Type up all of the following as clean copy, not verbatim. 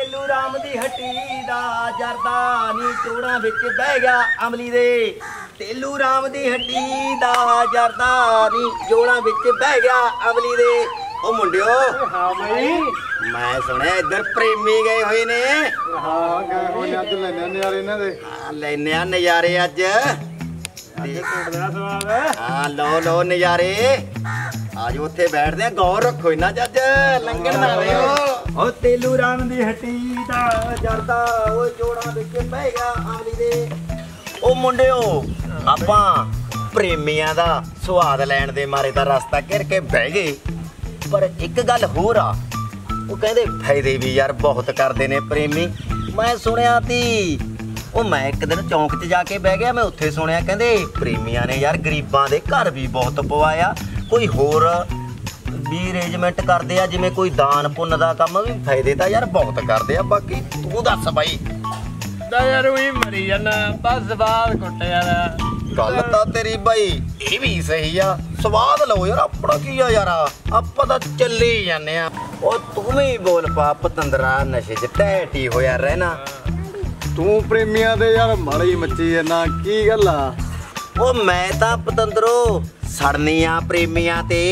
तेलू राम दी हट्टी दा जरदा नी चोड़ा विच बह गया अमली दे। तेलू राम दी हट्टी दा जरदा नी जोड़ा विच बह गया अमली दे। ओ मुंडियो हाँ भाई मैं सुनिया इधर प्रेमी गए हुए ने। हाँ गए हुए अज लेने नज़ारे इन्हां दे। लेने आ नज़ारे अज हाँ लो लो नज़ारे। आज उत्थे बैठदे आ गौर रखो इन्हां च अज लंघण ना रहियो। ओ तेलू राम दी हट्टी दा जरदा ओ जोड़ा विच बह गया अमली दे। ओ मुंडियो आपां प्रेमियां दा स्वाद लैण दे मारे तां रस्ता घेर के बह गए। पर एक गल होर आ वो कहते फायदे भी यार बहुत करते ने प्रेमी। मैं सुनिया ती वो मैं एक दिन चौंक च जाके बह गया। मैं उत्थे सुनिया कहते प्रेमिया ने यार गरीबां दे घर भी बहुत पवाया। कोई होर भी अरेंजमेंट करते आ जिवें कोई दान पुण्य दा काम भी फायदे तां यार बहुत करते आ। बाकी तू दस बाई यार वही मरी जाना बस बाल कुट यार। गल तां तेरी बाई ये भी सही आ। स्वाद लो यार अपना की आ यार आपां तां चले ही जाने आ। ओ तू भी बोल पा पतंदरा नशे च टैटी होया रहना। तू प्रेमियां दे यार माड़ी मच्ची जाना की गल आ। ओ मैं तां पतंदरो सड़नी आ प्रेमियां ते।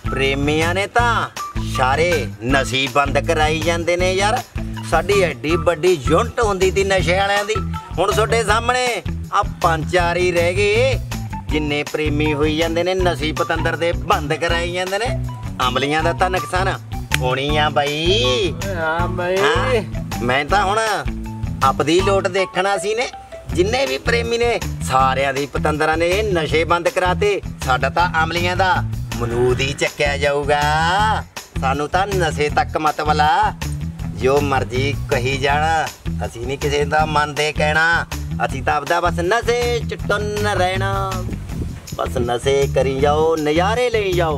प्रेमियां ने तां सारे नसी बंद कराई जांदे ने यार। साडी एडी बड़ी यूनिट हुंदी ती नशे वालियां दी हुण तुहाडे सामने आ पंज चार ही रह गए जिन्ने प्रेमी होई जांदे ने नसी पतंदर दे बंद कराई जांदे ने। अमलियां दा तां नुकसान होनी आ बई। हाँ भाई मैं तां हुण अपदी लोट देखना सी ने जिन्ने भी प्रेमी ने सारियां दी पतंदरां ने नशे बंद कराते। साडा तां अमलियां दा मलूद ही चक्या जाऊगा। सानू तां नशे तक मत वाला जो मर्जी कही जाना असी नहीं किसी दा मनदे कहना। असी तां आपदा बस नशे च टुन्न रहना। बस नशे करी जाओ नज़ारे ले जाओ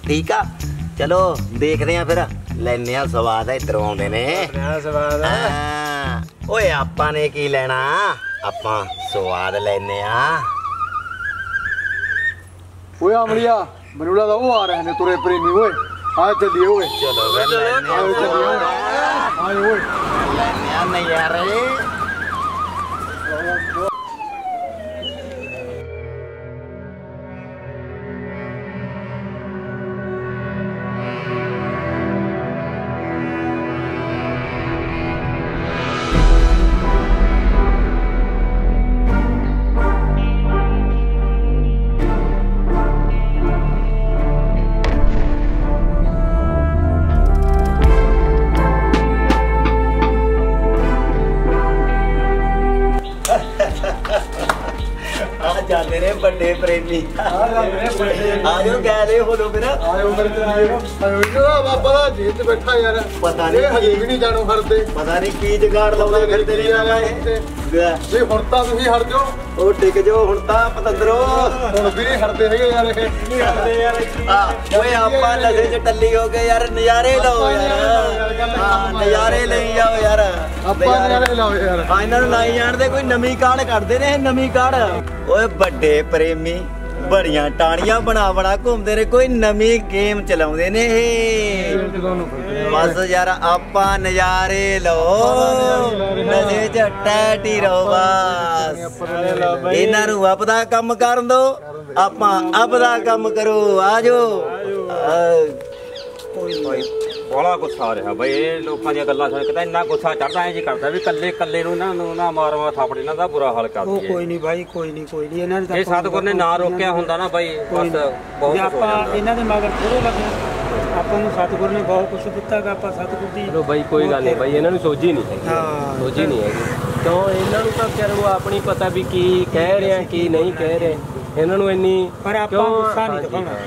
ठीक आ। चलो देखते हैं फिर लैने आ स्वाद इधरों आउंदे ने। ओए आपां ने की लेना आपां स्वाद लैने आ। ओए अमलिया मैनूं लगदा वो आ रहे ने तुरे प्रेमी ओए आ चलिए ओए। चलो फिर लैने आ आए ओए लैने आ नज़ारे। जाते ने बड़े प्रेमी आजो गए हो लो फिर आयो मेरे चलिए बाबा दा जीत बैठा यार। पता नहीं हजे भी नहीं जानो हरदे। पता नहीं की जुगाड़ लाउंदे फिरदे ने जी हुण तां तुसीं हट जाओ। ओ टिक जो हुण तां पतंदरो हुण भी नहीं हटदे हैगे यार ये नहीं हटदे यार। ओए आपां नशे च टल्ली हो गए यार नज़ारे लो यार। नज़ारे लई जाओ यार आपां नज़ारे लाओ यार। इन्हां नूं लाई जाणदे कोई नवीं काढ़ कढदे ने नवीं काढ़। ओए बड़े प्रेमी बड़ियां टाणियां बना बना घूमते ने कोई नवीं गेम चलाउंदे ने। बस यार आपां नज़ारे लो नशे च टैटी रहो बस। इन्हां नूं अपदा काम करन दो आपां अपदा काम करो आजो। बड़ा गुस्सा आ रहा बई लोगों दी गल्लां सुन के इन्ना गुस्सा चढ़दा है जी करदा भी कल्ले कल्ले नूं इन्हां नूं ना मार मार थापड़ इन्हां दा बुरा हाल कर दिया। कोई नहीं भाई कोई नहीं इन्हां ने ये सतगुर ने ना रोकिया हुंदा ना बई बस बहुत ਆਪਾਂ ਇਹਨਾਂ ਦੇ ਮਗਰ ਥੋੜੋ ਲੱਗੇ। ਆਪਾਂ ਨੂੰ ਸਤਿਗੁਰ ਨੇ ਬਹੁਤ ਕੁਝ ਦਿੱਤਾ ਗਾ ਆਪਾਂ ਸਤਿਗੁਰ ਦੀ ਚਲੋ ਬਾਈ ਕੋਈ ਗੱਲ ਨਹੀਂ ਬਾਈ ਇਹਨਾਂ ਨੂੰ ਸੋਝੀ ਨਹੀਂ ਹੈਗੀ। ਹਾਂ ਸੋਝੀ ਨਹੀਂ ਹੈਗੀ ਕਿਉਂ ਇਹਨਾਂ ਨੂੰ ਤਾਂ ਵਿਚਾਰਿਆਂ ਨੂੰ ਆਪਣੀ ਪਤਾ ਵੀ ਕੀ ਕਹਿ ਰਹੇ ਆ ਕੀ ਨਹੀਂ ਕਹਿ ਰਹੇ। ਇਹਨਾਂ ਨੂੰ ਇੰਨੀ ਪਰ ਆਪਾਂ ਗੁੱਸਾ ਨਹੀਂ ਦਿਖਾਉਣਾ।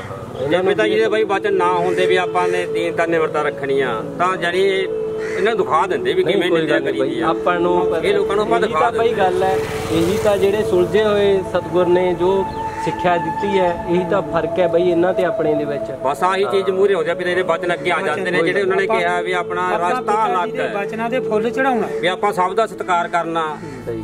ਜੇ ਪਿਤਾ ਜੀ ਦੇ ਬਈ ਵਚਨ ਨਾ ਹੁੰਦੇ ਵੀ ਆਪਾਂ ਨੇ ਦੀਨਤਾ ਨਿਮਰਤਾ ਰੱਖਣੀ ਆ ਤਾਂ ਜਿਹੜੀ ਇਹਨਾਂ ਨੂੰ ਦਿਖਾ ਦਿੰਦੇ ਵੀ ਕਿਵੇਂ ਨਿੰਦਿਆ ਕਰੀਦੀ ਆ। ਆਪਾਂ ਨੂੰ ਇਹ ਲੋਕਾਂ ਨੂੰ ਆਪਾਂ ਦਿਖਾ ਬਈ ਗੱਲ ਹੈ ਇਹੀ ਤਾਂ ਜਿਹੜੇ ਸੁਲਝੇ ਹੋਏ ਸਤਿਗੁਰ ਨੇ ਜੋ ਸਿੱਖਿਆ ਦਿੱਤੀ ਹੈ ਇਹੀ ਤਾਂ ਫਰਕ ਹੈ ਬਈ ਇਹਨਾਂ ਤੇ ਆਪਣੇ ਦੇ ਵਿੱਚ। ਬਸ ਆਹੀ ਚੀਜ਼ ਮੂਹਰੇ ਹੋ ਜਾ ਵੀ ਇਹਦੇ ਵਚਨ ਅੱਗੇ ਆ ਜਾਂਦੇ ਨੇ ਜਿਹੜੇ ਉਹਨਾਂ ਨੇ ਕਿਹਾ ਵੀ ਆਪਣਾ ਰਸਤਾ ਅਲੱਗ ਹੈ। ਵਚਨਾਂ ਦੇ ਫੁੱਲ ਚੜਾਉਣਾ ਵੀ ਆਪਾਂ ਸਭ ਦਾ ਸਤਿਕਾਰ ਕਰਨਾ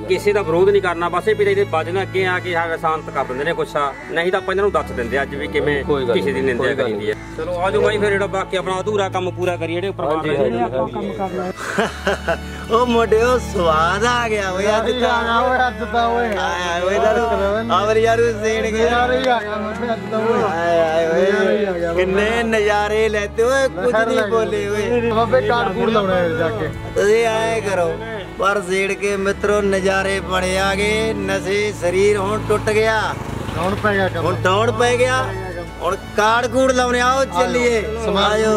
ਕਿਸੇ ਦਾ ਵਿਰੋਧ ਨਹੀਂ ਕਰਨਾ। ਬਸ ਇਹ ਵੀ ਇਹਦੇ ਵਚਨ ਅੱਗੇ ਆ ਕੇ ਸ਼ਾਂਤ ਕਰ ਦਿੰਦੇ ਨੇ ਗੁੱਸਾ। ਨਹੀਂ ਤਾਂ ਆਪਾਂ ਇਹਨਾਂ ਨੂੰ ਦੱਸ ਦਿੰਦੇ ਅੱਜ ਵੀ ਕਿਵੇਂ ਕਿਸੇ ਦੀ ਨਿੰਦਿਆ ਕਰੀਦੀ ਹੈ। ਚਲੋ ਆਜੋ ਬਾਈ ਫਿਰ ਜਿਹੜਾ ਬਾਕੀ ਆਪਣਾ ਅਧੂਰਾ ਕੰਮ ਪੂਰਾ ਕਰੀਏ ਜਿਹੜੇ ਪਰਿਵਾਰ ਦੇ ਜਿਹੜੇ ਆਪਾਂ ਕੰਮ ਕਰਨਾ ਉਹ ਮੁੰਡਿਓ ਸਵਾਦ ਆ ਗਿਆ ਓਏ ਅੱਜ ਤਾਂ ਓਏ ਅੱਜ ਤਾਂ ਓਏ ਆਏ ਓਏ ਆਵਰ ਯਾਰ ਸੇੜ ਕੇ ਯਾਰ ਹੀ ਆ ਗਿਆ ਮੈਂ ਅੱਜ ਤਾਂ ਓਏ ਆਏ ਓਏ ਕਿੰਨੇ ਨਜ਼ਾਰੇ ਲੈਤੇ ਓਏ ਕੁਝ ਨਹੀਂ ਬੋਲੇ ਓਏ ਬਾਬੇ ਕਾਰਡ ਕੂੜ ਲਾਉਣਾ ਜਾ ਕੇ ਤੁਸੀਂ ਆਏ ਕਰੋ ਪਰ ਸੇੜ ਕੇ ਮਿੱਤਰੋ ਨਜ਼ਾਰੇ ਬਣੇ ਆ ਗਏ ਨਸ਼ੇ ਸਰੀਰ ਹੁਣ ਟੁੱਟ ਗਿਆ ਹੁਣ ਪੈ ਗਿਆ ਕੰਮ ਹੁਣ ਡਾਉਣ ਪੈ ਗਿਆ ਹੁਣ ਕਾਰਡ ਕੂੜ ਲਾਉਣੇ ਆਓ ਚੱਲੀਏ ਆਜੋ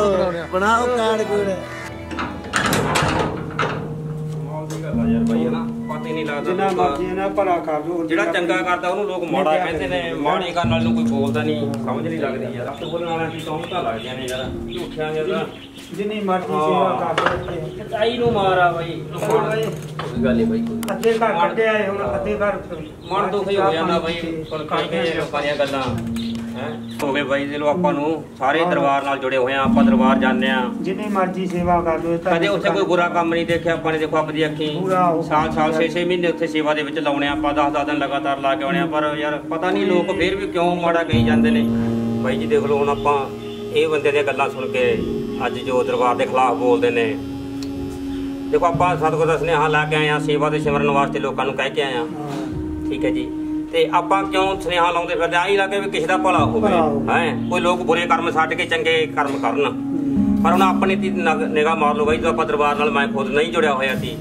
ਬਣਾਓ ਕਾਰਡ ਕੂੜ ਯਾਰ ਬਾਈ ਹੈ ਨਾ ਪਤਾ ਹੀ ਨਹੀਂ ਜਿੰਨਾ ਲੱਗਦਾ ਮਰਜ਼ੀ ਨਾ ਭਲਾ ਕਰ ਲੋ ਜਿਹੜਾ ਚੰਗਾ ਕਰਦਾ ਉਹਨੂੰ ਲੋਕ ਮਾੜਾ ਕਹਿੰਦੇ ਨੇ ਮਾੜੇ ਕਰਨ ਵਾਲੇ ਨੂੰ ਕੋਈ ਬੋਲਦਾ ਨਹੀਂ ਸਮਝ ਨਹੀਂ ਲੱਗਦੀ ਯਾਰ ਆਪੇ ਬੋਲਣ ਵਾਲਿਆਂ ਦੀ ਤੌਹਮਤਾਂ ਲੱਗਦੀਆਂ ਨੇ ਯਾਰ ਝੂਠਿਆਂ ਦੀਆਂ ਜਿੰਨੀ ਮਰਜ਼ੀ ਸੇਵਾ ਕਰ ਲੋ ਸੱਚਾਈ ਨੂੰ ਮਾਰ ਆ ਬਾਈ ਕੋਈ ਗੱਲ ਨਹੀਂ ਬਾਈ ਅੱਧੇ ਘਰ ਕੱਢੇ ਆਏ ਹੁਣ ਅੱਧੇ ਘਰ ਮਨ ਦੁਖੀ ਹੋ ਜਾਂਦਾ ਬਾਈ ਪਰ ਕਹਿੰਦੇ ਲੋਕਾਂ ਦੀਆਂ ਗੱਲਾਂ ਹੈ ਹੋ ਗਏ ਬਾਈ ਚਲੋ ਆਪਾਂ ਨੂੰ ਸਾਰੇ ਦਰਬਾਰ ਨਾਲ ਜੁੜੇ ਹੋਏ ਆ ਆਪਾਂ ਦਰਬਾਰ ਜਾਂਦੇ ਆ ਜਿੰਨੀ ਮਰਜ਼ੀ ਸੇਵਾ ਕਰ ਲੋ ਕਦੇ ਉੱਥੇ ਕੋਈ ਬੁਰਾ ਕੰਮ ਨਹੀਂ ਦੇਖਿਆ ਆਪਾਂ ਨੇ ਦੇਖੋ ਆਪਣੀ ਅੱਖੀਂ ਸਾਲ 6-6 ਮਹੀਨੇ ਉੱਥੇ ਸੇਵਾ ਦੇ ਵਿੱਚ ਲਾਉਣੇ ਆਪਾਂ 10-10 ਦਿਨ ਲਗਾਤਾਰ ਲਾ ਕੇ ਆਉਣੇ ਆ ਪਰ ਯਾਰ ਪਤਾ ਨਹੀਂ ਲੋਕ ਫੇਰ ਵੀ ਕਿਉਂ ਮਾੜਾ ਕਹੀ ਜਾਂਦੇ ਨੇ ਬਾਈ ਜੀ ਦੇਖ ਲਓ ਹੁਣ ਆਪਾਂ ਇਹ ਬੰਦੇ ਦੀਆਂ ਗੱਲਾਂ ਸੁਣ ਕੇ ਅੱਜ ਜੋ ਦਰਬਾਰ ਦੇ ਖਿਲਾਫ ਬੋਲਦੇ ਨੇ ਦੇਖੋ ਆਪਾਂ ਸਤਿਗੁਰ ਦਾ ਸੁਨੇਹਾ ਲਾ ਕੇ ਆਏ ਆ ਸੇਵਾ ਤੇ ਸਿਮਰਨ ਵਾਸਤੇ ਲੋਕਾਂ ਨੂੰ ਕਹਿ ਕੇ ਆਏ ਆ ਠੀਕ ਹੈ ਜੀ ਤੇ ਆਪਾਂ ਕਿਉਂ ਸੁਨੇਹਾ ਲਾਉਂਦੇ ਫਿਰਦੇ ਆਹੀ ਲੱਗੇ ਵੀ ਕਿਸੇ ਦਾ ਭਲਾ ਹੋਵੇ ਹੈ ਕੋਈ ਲੋਕ ਬੁਰੇ ਕਰਮ ਛੱਡ ਕੇ ਚੰਗੇ ਕਰਮ ਕਰਨ ਪਰ ਹੁਣ ਆਪਣੀ ਨਿਗਾਹ ਮਾਰ ਲਓ ਬਾਈ ਜਦੋਂ ਆਪਾਂ ਦਰਬਾਰ ਨਾਲ ਮੈਂ ਖੁਦ ਨਹੀਂ ਜੁੜਿਆ ਹੋਇਆ ਸੀ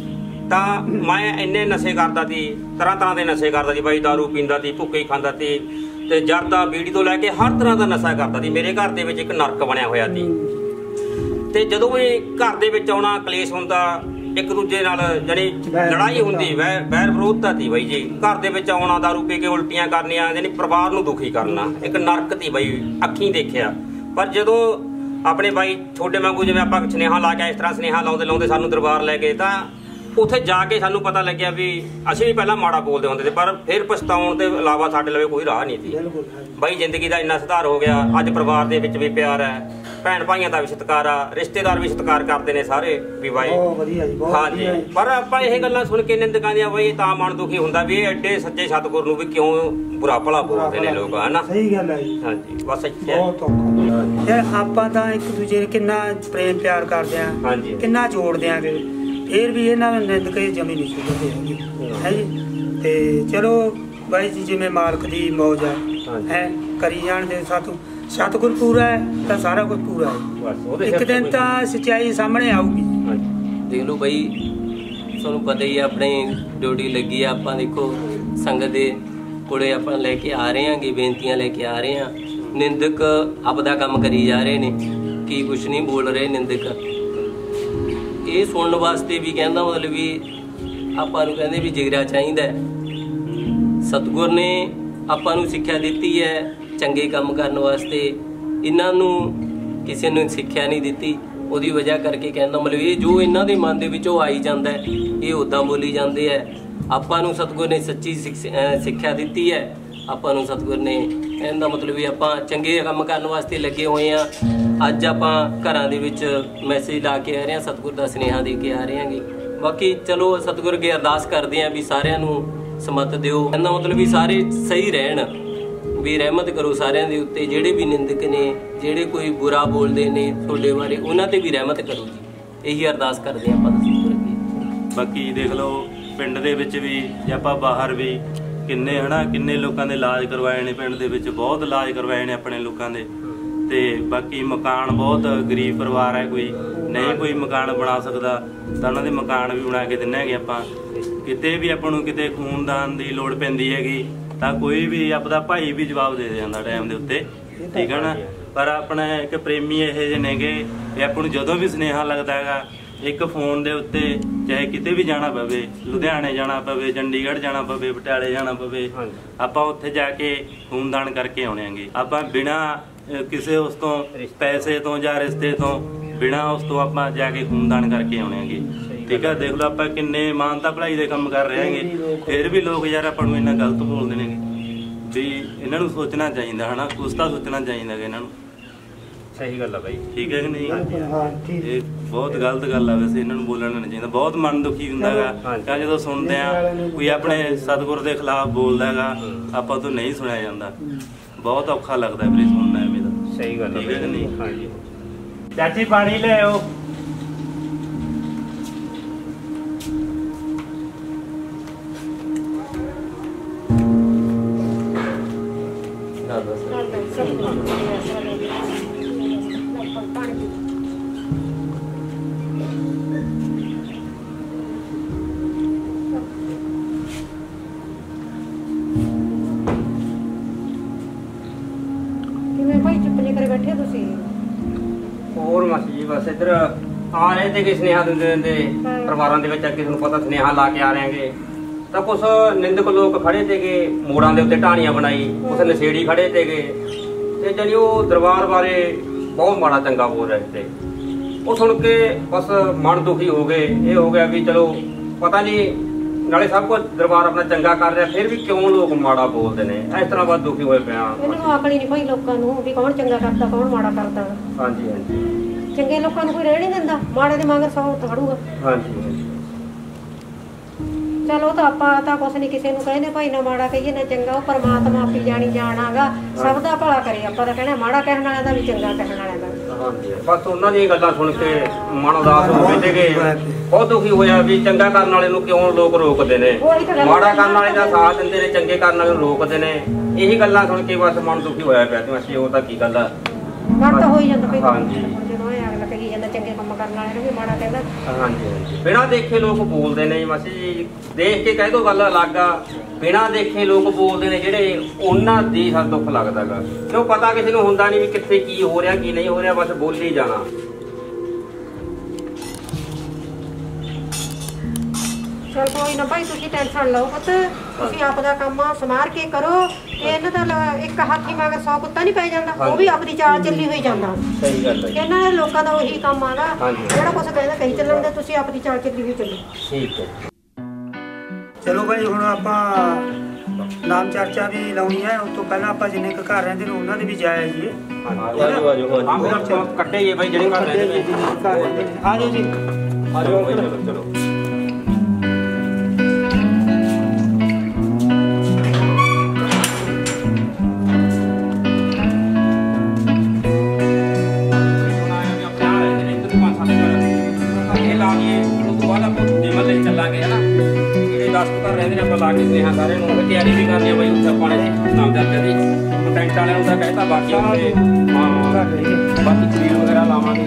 ਤਾਂ ਮੈਂ ਇੰਨੇ ਨਸ਼ੇ ਕਰਦਾ ਸੀ ਤਰ੍ਹਾਂ ਦੇ ਨਸ਼ੇ ਕਰਦਾ ਸੀ ਬਾਈ ਦਾਰੂ ਪੀਂਦਾ ਸੀ ਭੁੱਕੇ ਖਾਂਦਾ ਸੀ ਤੇ ਜਰਦਾ ਬੀੜੀ ਤੋਂ ਲੈ ਕੇ ਹਰ ਤਰ੍ਹਾਂ ਦਾ ਨਸ਼ਾ ਕਰਦਾ ਸੀ ਮੇਰੇ ਘਰ ਦੇ ਵਿੱਚ ਇੱਕ ਨਰਕ ਬਣਿਆ ਹੋਇਆ ਸੀ ਤੇ ਜਦੋਂ ਵੀ ਘਰ ਦੇ ਵਿੱਚ ਆਉਣਾ ਕਲੇਸ਼ ਹੁੰਦਾ ਇੱਕ ਦੂਜੇ ਨਾਲ ਜਿਹੜੀ ਲੜਾਈ ਹੁੰਦੀ ਵੈਰ ਵਿਰੋਧਤਾ ਸੀ ਬਾਈ ਜੀ ਘਰ ਦੇ ਵਿੱਚ ਆਉਣਾ ਦਾਰੂ ਪੀ ਕੇ ਉਲਟੀਆਂ ਕਰਨੀਆਂ ਯਾਨੀ ਪਰਿਵਾਰ ਨੂੰ ਦੁਖੀ ਕਰਨਾ ਇੱਕ ਨਰਕ ਸੀ ਬਾਈ ਅੱਖੀਂ ਦੇਖਿਆ ਪਰ ਜਦੋਂ ਆਪਣੇ ਬਾਈ ਛੋਟੇ ਵਾਂਗੂ ਜਿਵੇਂ ਆਪਾਂ ਸੁਨੇਹਾ ਲਾ ਕੇ ਇਸ ਤਰ੍ਹਾਂ ਸੁਨੇਹਾ ਲਾਉਂਦੇ ਸਾਨੂੰ ਦਰਬਾਰ ਲੈ ਗਏ ਤਾਂ ਉੱਥੇ ਜਾ ਕੇ ਸਾਨੂੰ ਪਤਾ ਲੱਗਿਆ ਵੀ ਅਸੀਂ ਵੀ ਪਹਿਲਾਂ ਮਾੜਾ ਬੋਲਦੇ ਹੁੰਦੇ ਸੀ ਪਰ ਫਿਰ ਪਛਤਾਉਣ ਦੇ ਇਲਾਵਾ ਸਾਡੇ ਲਵੇ ਕੋਈ ਰਾਹ ਨਹੀਂ ਸੀ ਬਾਈ ਜ਼ਿੰਦਗੀ ਦਾ ਇੰਨਾ ਸੁਧਾਰ ਹੋ ਗਿਆ ਅੱਜ ਪਰਿਵਾਰ ਦੇ ਵਿੱਚ ਵੀ ਪਿਆਰ ਹੈ ਭੈਣ ਭਾਈਆਂ ਦਾ ਵੀ ਸਤਿਕਾਰ ਆ ਰਿਸ਼ਤੇਦਾਰ ਵੀ ਸਤਿਕਾਰ ਕਰਦੇ ਨੇ ਸਾਰੇ ਵੀ ਬਾਈ ਹਾਂਜੀ ਪਰ ਆਪਾਂ ਇਹ ਗੱਲਾਂ ਸੁਣ ਕੇ ਨਿੰਦਕਾਂ ਦੀਆਂ ਬਾਈ ਤਾਂ ਮਨ ਦੁਖੀ ਹੁੰਦਾ ਵੀ ਇਹ ਐਡੇ ਸੱਚੇ ਸਤਿਗੁਰ ਨੂੰ ਵੀ ਕਿਉਂ ਬੁਰਾ ਭਲਾ ਬੋਲਦੇ ਨੇ ਲੋਕ ਹਨਾ ਸਹੀ ਗੱਲ ਹੈ ਜੀ ਹਾਂਜੀ ਬਸ ਇੱਥੇ ਬਹੁਤ ਔਖਾ ਯਾਰ ਆਪਾਂ ਤਾਂ ਇੱਕ ਦੂਜੇ ਨੂੰ ਕਿੰਨਾ ਪ੍ਰੇਮ ਪਿਆਰ ਕਰਦੇ ਆ ਹਾਂਜੀ ਕਿੰਨਾ ਜੋੜਦੇ ਆ ਫੇਰ ਵੀ ਇਹਨਾਂ ਨੂੰ ਨਿੰਦ ਕੇ ਜਮੀ ਨਹੀਂ ਸੁਣਦੇ ਹੈ ਜੀ ਤੇ ਚਲੋ ਬਾਈ ਜੀ ਜਿਵੇਂ ਮਾਲਕ ਦੀ ਮੌਜ ਹੈ ਕਰੀ ਜਾਣ ਦੇ ਸਤਿਗੁਰ ਪੂਰਾ ਹੈ ਤਾਂ ਸਾਰਾ ਕੁਝ ਪੂਰਾ ਹੈ ਇੱਕ ਦਿਨ ਤਾਂ ਸੱਚਾਈ ਸਾਹਮਣੇ ਆਊਗੀ ਦੇਖ ਲਓ ਬਈ ਤੁਹਾਨੂੰ ਪਤਾ ਹੀ ਹੈ ਆਪਣੀ ਡਿਊਟੀ ਲੱਗੀ ਆ ਆਪਾਂ ਦੇਖੋ ਸੰਗਤ ਦੇ ਕੋਲੇ ਆਪਾਂ ਲੈ ਕੇ ਆ ਰਹੇ ਆਂਗੇ ਬੇਨਤੀਆਂ ਲੈ ਕੇ ਆ ਰਹੇ ਆ ਨਿੰਦਕ ਆਪਦਾ ਕੰਮ ਕਰੀ ਜਾ ਰਹੇ ਨੇ ਕੀ ਕੁਛ ਨਹੀਂ ਬੋਲ ਰਹੇ ਨਿੰਦਕ ਇਹ ਸੁਣਨ ਵਾਸਤੇ ਵੀ ਕਹਿੰਦਾ ਮਤਲਬ ਵੀ ਆਪਾਂ ਨੂੰ ਕਹਿੰਦੇ ਵੀ ਜਿਗਰਾ ਚਾਹੀਦਾ ਸਤਿਗੁਰ ਨੇ ਆਪਾਂ ਨੂੰ ਸਿੱਖਿਆ ਦਿੱਤੀ ਹੈ ਚੰਗੇ ਕੰਮ ਕਰਨ ਵਾਸਤੇ ਇਹਨਾਂ ਨੂੰ ਕਿਸੇ ਨੂੰ ਸਿੱਖਿਆ ਨਹੀਂ ਦਿੱਤੀ ਉਹਦੀ ਵਜ੍ਹਾ ਕਰਕੇ ਕਹਿੰਦਾ ਮਤਲਬ ਇਹ ਜੋ ਇਹਨਾਂ ਦੇ ਮਨ ਦੇ ਵਿੱਚ ਉਹ ਆਈ ਜਾਂਦਾ ਇਹ ਉਦਾਂ ਬੋਲੀ ਜਾਂਦੇ ਹੈ ਆਪਾਂ ਨੂੰ ਸਤਿਗੁਰ ਨੇ ਸੱਚੀ ਸਿੱਖਿਆ ਦਿੱਤੀ ਹੈ ਆਪਾਂ ਨੂੰ ਸਤਿਗੁਰ ਨੇ ਇਹਦਾ ਮਤਲਬ ਵੀ ਆਪਾਂ ਚੰਗੇ ਕੰਮ ਕਰਨ ਵਾਸਤੇ ਲੱਗੇ ਹੋਏ ਆ ਅੱਜ ਆਪਾਂ ਘਰਾਂ ਦੇ ਵਿੱਚ ਮੈਸੇਜ ਲਾ ਕੇ ਆ ਰਹੇ ਹਾਂ ਸਤਿਗੁਰ ਦਾ ਸੁਨੇਹਾ ਦੇ ਕੇ ਆ ਰਹੇ ਹਾਂਗੇ ਬਾਕੀ ਚਲੋ ਸਤਿਗੁਰ ਅੱਗੇ ਅਰਦਾਸ ਕਰਦੇ ਆ ਵੀ ਸਾਰਿਆਂ ਨੂੰ ਸਮਤ ਦਿਓ ਇਹਦਾ ਮਤਲਬ ਵੀ ਸਾਰੇ ਸਹੀ ਰਹਿਣ ਵੀ ਰਹਿਮਤ ਕਰੋ ਸਾਰਿਆਂ ਦੇ ਉੱਤੇ ਜਿਹੜੇ ਵੀ ਨਿੰਦਕ ਨੇ ਜਿਹੜੇ ਕੋਈ ਬੁਰਾ ਬੋਲਦੇ ਨੇ ਤੁਹਾਡੇ ਬਾਰੇ ਉਹਨਾਂ ਤੇ ਵੀ ਰਹਿਮਤ ਕਰੋ ਜੀ ਇਹੀ ਅਰਦਾਸ ਕਰਦੇ ਆਪਾਂ ਸਤਿਗੁਰ ਅੱਗੇ ਬਾਕੀ ਦੇਖ ਲਓ ਪਿੰਡ ਦੇ ਵਿੱਚ ਵੀ ਜਾਂ ਆਪਾਂ ਬਾਹਰ ਵੀ ਕਿੰਨੇ ਲੋਕਾਂ ਦੇ ਇਲਾਜ ਕਰਵਾਏ ਨੇ ਪਿੰਡ ਦੇ ਵਿੱਚ ਬਹੁਤ ਇਲਾਜ ਕਰਵਾਏ ਨੇ ਆਪਣੇ ਲੋਕਾਂ ਦੇ ਤੇ ਬਾਕੀ ਮਕਾਨ ਬਹੁਤ ਗਰੀਬ ਪਰਿਵਾਰ ਹੈ ਕੋਈ ਨਹੀਂ ਕੋਈ ਮਕਾਨ ਬਣਾ ਸਕਦਾ ਤਾਂ ਉਹਨਾਂ ਦੇ ਮਕਾਨ ਵੀ ਬਣਾ ਕੇ ਦਿੰਨੇ ਹੈਗੇ ਆਪਾਂ ਕਿਤੇ ਵੀ ਆਪਾਂ ਨੂੰ ਕਿਤੇ ਖੂਨਦਾਨ ਦੀ ਲੋੜ ਪੈਂਦੀ ਹੈਗੀ ਤਾਂ ਕੋਈ ਵੀ ਆਪਦਾ ਭਾਈ ਵੀ ਜਵਾਬ ਦੇ ਜਾਂਦਾ ਟਾਈਮ ਦੇ ਉੱਤੇ ਠੀਕ ਹੈ ਨਾ ਪਰ ਆਪਣਾ ਇੱਕ ਪ੍ਰੇਮੀ ਇਹੋ ਜਿਹੇ ਨੇਗੇ ਇਹ ਆਪਾਂ ਨੂੰ ਜਦੋਂ ਵੀ ਸੁਨੇਹਾ ਲੱਗਦਾ ਹੈਗਾ ਇੱਕ ਫੋਨ ਦੇ ਉੱਤੇ ਚਾਹੇ ਕਿਤੇ ਵੀ ਜਾਣਾ ਪਵੇ ਲੁਧਿਆਣੇ ਜਾਣਾ ਪਵੇ ਚੰਡੀਗੜ੍ਹ ਜਾਣਾ ਪਵੇ ਪਟਿਆਲੇ ਜਾਣਾ ਪਵੇ ਆਪਾਂ ਉੱਥੇ ਜਾ ਕੇ ਖੂਨਦਾਨ ਕਰਕੇ ਆਉਣੇ ਆਂਗੇ ਆਪਾਂ ਬਿਨਾਂ ਕਿਸੇ ਉਸ ਤੋਂ ਪੈਸੇ ਤੋਂ ਜਾਂ ਰਿਸ਼ਤੇ ਤੋਂ ਬਿਨਾਂ ਉਸ ਤੋਂ ਆਪਾਂ ਜਾ ਕੇ ਖੂਨਦਾਨ ਕਰਕੇ ਆਉਣੇ ਆਂਗੇ ਠੀਕ ਆ ਦੇਖ ਲਓ ਆਪਾਂ ਕਿੰਨੇ ਮਾਨਤਾ ਭਲਾਈ ਦੇ ਕੰਮ ਕਰ ਰਹੇ ਹਾਂਗੇ ਫਿਰ ਵੀ ਲੋਕ ਯਾਰ ਆਪਾਂ ਨੂੰ ਇੰਨਾ ਗਲਤ ਬੋਲਦੇ ਨੇਗੇ ਵੀ ਇਹਨਾਂ ਨੂੰ ਸੋਚਣਾ ਚਾਹੀਦਾ ਹਨਾ ਕੁਛ ਤਾਂ ਸੋਚਣਾ ਚਾਹੀਦਾ ਇਹਨਾਂ ਨੂੰ ਸਹੀ ਗੱਲ ਆ ਬਾਈ ਠੀਕ ਹੈ ਕਿ ਨਹੀਂ ਇਹ ਬਹੁਤ ਗਲਤ ਗੱਲ ਆ ਵੈਸੇ ਇਹਨਾਂ ਨੂੰ ਬੋਲਣਾ ਨਹੀਂ ਚਾਹੀਦਾ ਬਹੁਤ ਮਨ ਦੁਖੀ ਹੁੰਦਾ ਹੈਗਾ ਜਦੋਂ ਸੁਣਦੇ ਆ ਕੋਈ ਆਪਣੇ ਸਤਿਗੁਰ ਦੇ ਖਿਲਾਫ ਬੋਲਦਾ ਹੈਗਾ ਆਪਾਂ ਤੋਂ ਨਹੀਂ ਸੁਣਿਆ ਜਾਂਦਾ ਬਹੁਤ ਔਖਾ ਲੱਗਦਾ ਵੀਰੇ ਸੁਣਨਾ ਐਵੇਂ ਦਾ ਸਹੀ ਗੱਲ ਠੀਕ ਹੈ ਕਿ ਨਹੀਂ? ਹਾਂਜੀ ਚਾਚੀ ਪਾਣੀ ਲੈ ਆਓ। ਕਿਵੇਂ ਭਾਈ ਚੁੱਪ ਨਹੀਂ ਕਰੇ ਬੈਠੇ ਤੁਸੀਂ? ਹੋਰ ਮਾਸੀ ਜੀ ਬਸ ਇੱਧਰ ਆ ਰਹੇ ਤੇ ਕਿ ਸੁਨੇਹਾ ਦਿੰਦੇ ਪਰਿਵਾਰਾਂ ਦੇ ਵਿੱਚ ਅੱਗੇ ਤੁਹਾਨੂੰ ਪਤਾ ਸੁਨੇਹਾ ਲਾ ਕੇ ਆ ਰਹੇਗੇ ਤਾਂ ਕੁਛ ਨਿੰਦਕ ਲੋਕ ਖੜੇ ਤੇਗੇ ਮੋੜਾਂ ਦੇ ਉੱਤੇ ਢਾਣੀਆਂ ਬਣਾਈ, ਕੁਛ ਨਸ਼ੇੜੀ ਖੜੇ ਤੇਗੇ ਤੇ ਜਾਨੀ ਉਹ ਦਰਬਾਰ ਬਾਰੇ ਬਹੁਤ ਮਾੜਾ ਚੰਗਾ ਬੋਲ ਰਹੇ ਤੇ ਉਹ ਸੁਣ ਕੇ ਬਸ ਮਨ ਦੁਖੀ ਹੋ ਗਏ। ਇਹ ਹੋ ਗਿਆ ਵੀ ਚਲੋ ਪਤਾ ਨਹੀਂ ਨਾਲੇ ਸਭ ਕੁਝ ਦਰਬਾਰ ਆਪਣਾ ਚੰਗਾ ਕਰ ਰਿਹਾ ਫਿਰ ਵੀ ਕਿਉਂ ਲੋਕ ਮਾੜਾ ਬੋਲਦੇ ਨੇ, ਇਸ ਤਰ੍ਹਾਂ ਬਾਅਦ ਦੁਖੀ ਹੋਏ ਪਿਆ। ਇਹਨਾਂ ਨੂੰ ਅਕਲ ਹੀ ਨਹੀਂ ਭਾਈ ਲੋਕਾਂ ਨੂੰ ਵੀ ਕੌਣ ਚੰਗਾ ਕਰਦਾ ਕੌਣ ਮਾੜਾ ਕਰਦਾ। ਹਾਂਜੀ ਹਾਂਜੀ ਚੰਗੇ ਲੋਕਾਂ ਨੂੰ ਕੋਈ ਰਹਿਣ ਨਹੀਂ ਦਿੰਦਾ, ਮਾੜੇ ਦੇ ਮਗਰ ਸੌ ਥੜੂਗਾ। ਹਾਂਜੀ ਚਲੋ ਤਾਂ ਆਪਾਂ ਤਾਂ ਕੁਛ ਨਹੀਂ ਕਿਸੇ ਨੂੰ ਕਹਿੰਦੇ ਭਾਈ ਨਾ ਮਾੜਾ ਕਹੀਏ ਨਾ ਚੰਗਾ, ਉਹ ਪਰਮਾਤਮਾ ਆਪੀ ਜਾਣੀ ਜਾਣਾਗਾ ਸਭ ਦਾ ਭਲਾ ਕਰੇ। ਆਪਾਂ ਤਾਂ ਕਹਿੰਦੇ ਮਾੜਾ ਕਹਿਣ ਵਾਲਿਆਂ ਦਾ ਵੀ ਚੰਗਾ ਕਹਿਣ ਵਾਲਿਆਂ ਦਾ। ਹਾਂਜੀ ਬਸ ਉਹਨਾਂ ਦੀਆਂ ਗੱਲਾਂ ਸੁਣ ਕੇ ਮਨ ਉਦਾਸ ਹੋ ਗਏ ਤੇਗੇ, ਬਹੁਤ ਦੁਖੀ ਹੋਇਆ ਵੀ ਚੰਗਾ ਕਰਨ ਵਾਲੇ ਨੂੰ ਕਿਉਂ ਲੋਕ ਰੋਕਦੇ ਨੇ, ਮਾੜਾ ਕਰਨ ਵਾਲੇ ਦਾ ਸਾਥ ਦਿੰਦੇ ਨੇ, ਚੰਗੇ ਕਰਨ ਵਾਲੇ ਨੂੰ ਰੋਕਦੇ ਨੇ। ਇਹੀ ਗੱਲਾਂ ਸੁਣ ਕੇ ਬਸ ਮਨ ਦੁਖੀ ਹੋਇਆ ਪਿਆ ਤੇ ਅਸੀਂ ਉਹ ਤਾਂ ਕੀ ਗੱਲ ਆ। ਮਨ ਤਾਂ ਹੋ ਹੀ ਜਾਂਦਾ ਭਾਈ। ਹਾਂਜੀ ਜਦੋਂ ਇਹ ਅਗਲਾ ਕਹੀ ਜਾਂਦਾ ਚੰਗੇ ਕੰਮ ਕਰਨ ਵਾਲੇ ਨੂੰ ਵੀ ਮਾੜਾ ਕਹਿੰਦਾ। ਹਾਂਜੀ ਹਾਂਜੀ ਬਿਨਾਂ ਦੇਖੇ ਲੋਕ ਬੋਲਦੇ ਨੇ ਮਾਸੀ ਜੀ, ਦੇਖ ਕੇ ਕਹਿ ਦੋ ਗੱਲ ਅਲੱਗ ਆ, ਬਿਨਾਂ ਦੇਖੇ ਲੋਕ ਬੋਲਦੇ ਨੇ ਜਿਹੜੇ ਉਹਨਾਂ ਦੀ ਸਾਨੂੰ ਦੁੱਖ ਲੱਗਦਾਗਾ ਕਿਉਂ ਪਤਾ ਕਿਸੇ ਨੂੰ ਹੁੰਦਾ ਨਹੀਂ ਵੀ ਕਿੱਥੇ ਕੀ ਹੋ ਰਿਹਾ ਕੀ ਨਹੀਂ ਹੋ ਰਿਹਾ, ਬਸ ਬੋਲੀ ਜਾਣਾ। ਚਲ ਕੋਈ ਨਾ ਭਾਈ ਤੁਸੀਂ ਟੈਨਸ਼ਨ ਲਓ ਪੁੱਤ, ਤੁਸੀਂ ਆਪ ਦਾ ਕੰਮ ਸਮਾਰ ਕੇ ਕਰੋ ਤੇ ਇਹਨਾਂ ਦਾ ਇੱਕ ਹਾਥੀ ਮਗਰ 100 ਕੁੱਤਾ ਨਹੀਂ ਪੈ ਜਾਂਦਾ, ਉਹ ਵੀ ਆਪਣੀ ਚਾਲ ਚੱਲੀ ਹੋਈ ਜਾਂਦਾ। ਸਹੀ ਗੱਲ ਹੈ ਇਹਨਾਂ ਦੇ ਲੋਕਾਂ ਦਾ ਉਹੀ ਕੰਮ ਆਗਾ, ਹਾਂਜੀ। ਜਿਹੜਾ ਕੁਛ ਕਹਿੰਦਾ ਕਹੀ ਚੱਲਣ ਦੇ, ਤੁਸੀਂ ਆਪਣੀ ਚਾਲ ਚੱਲੀ ਹੋਈ ਚੱਲੋ। ਠੀਕ ਹੈ। ਚਲੋ ਭਾਈ ਹੁਣ ਆਪਾਂ ਨਾਮ ਚਰਚਾ ਵੀ ਲਾਉਣੀ ਹੈ, ਉਸ ਤੋਂ ਪਹਿਲਾਂ ਆਪਾਂ ਜਿੰਨੇ ਕੁ ਘਰ ਰਹਿੰਦੇ ਨੇ ਉਹਨਾਂ ਦੇ ਵੀ ਜਾਇਆ ਜੀਏ। ਆਜੋ ਕੱਟੇ ਜੇ ਬਾਈ ਜਿਹੜੇ ਘਰ ਰਹਿੰਦੇ ਨੇ। ਆਜੋ ਜੀ ਆਜੋ ਬਾਈ ਚਲੋ। ਚੱਲਾਂਗੇ ਹਨਾ ਜਿਹੜੇ 10 ਘਰ ਰਹਿੰਦੇ ਨੇ ਆਪਾਂ ਲਾ ਕੇ ਸੁਨੇਹਾ ਸਾਰਿਆਂ ਨੂੰ ਤਿਆਰੀ ਵੀ ਕਰਨੀ ਆ ਬਾਈ ਉੱਥੇ ਆਪਾਂ ਨੇ ਨਾਮ ਚਰਚਾ ਦੀ ਟੈਂਟ ਵਾਲਿਆਂ ਨੂੰ ਤਾਂ ਕਹਿਤਾ ਬਾਕੀ ਉੱਥੇ ਬਾਕੀ ਚੀਜ਼ ਵਗੈਰਾ ਲਾਵਾਂਗੇ।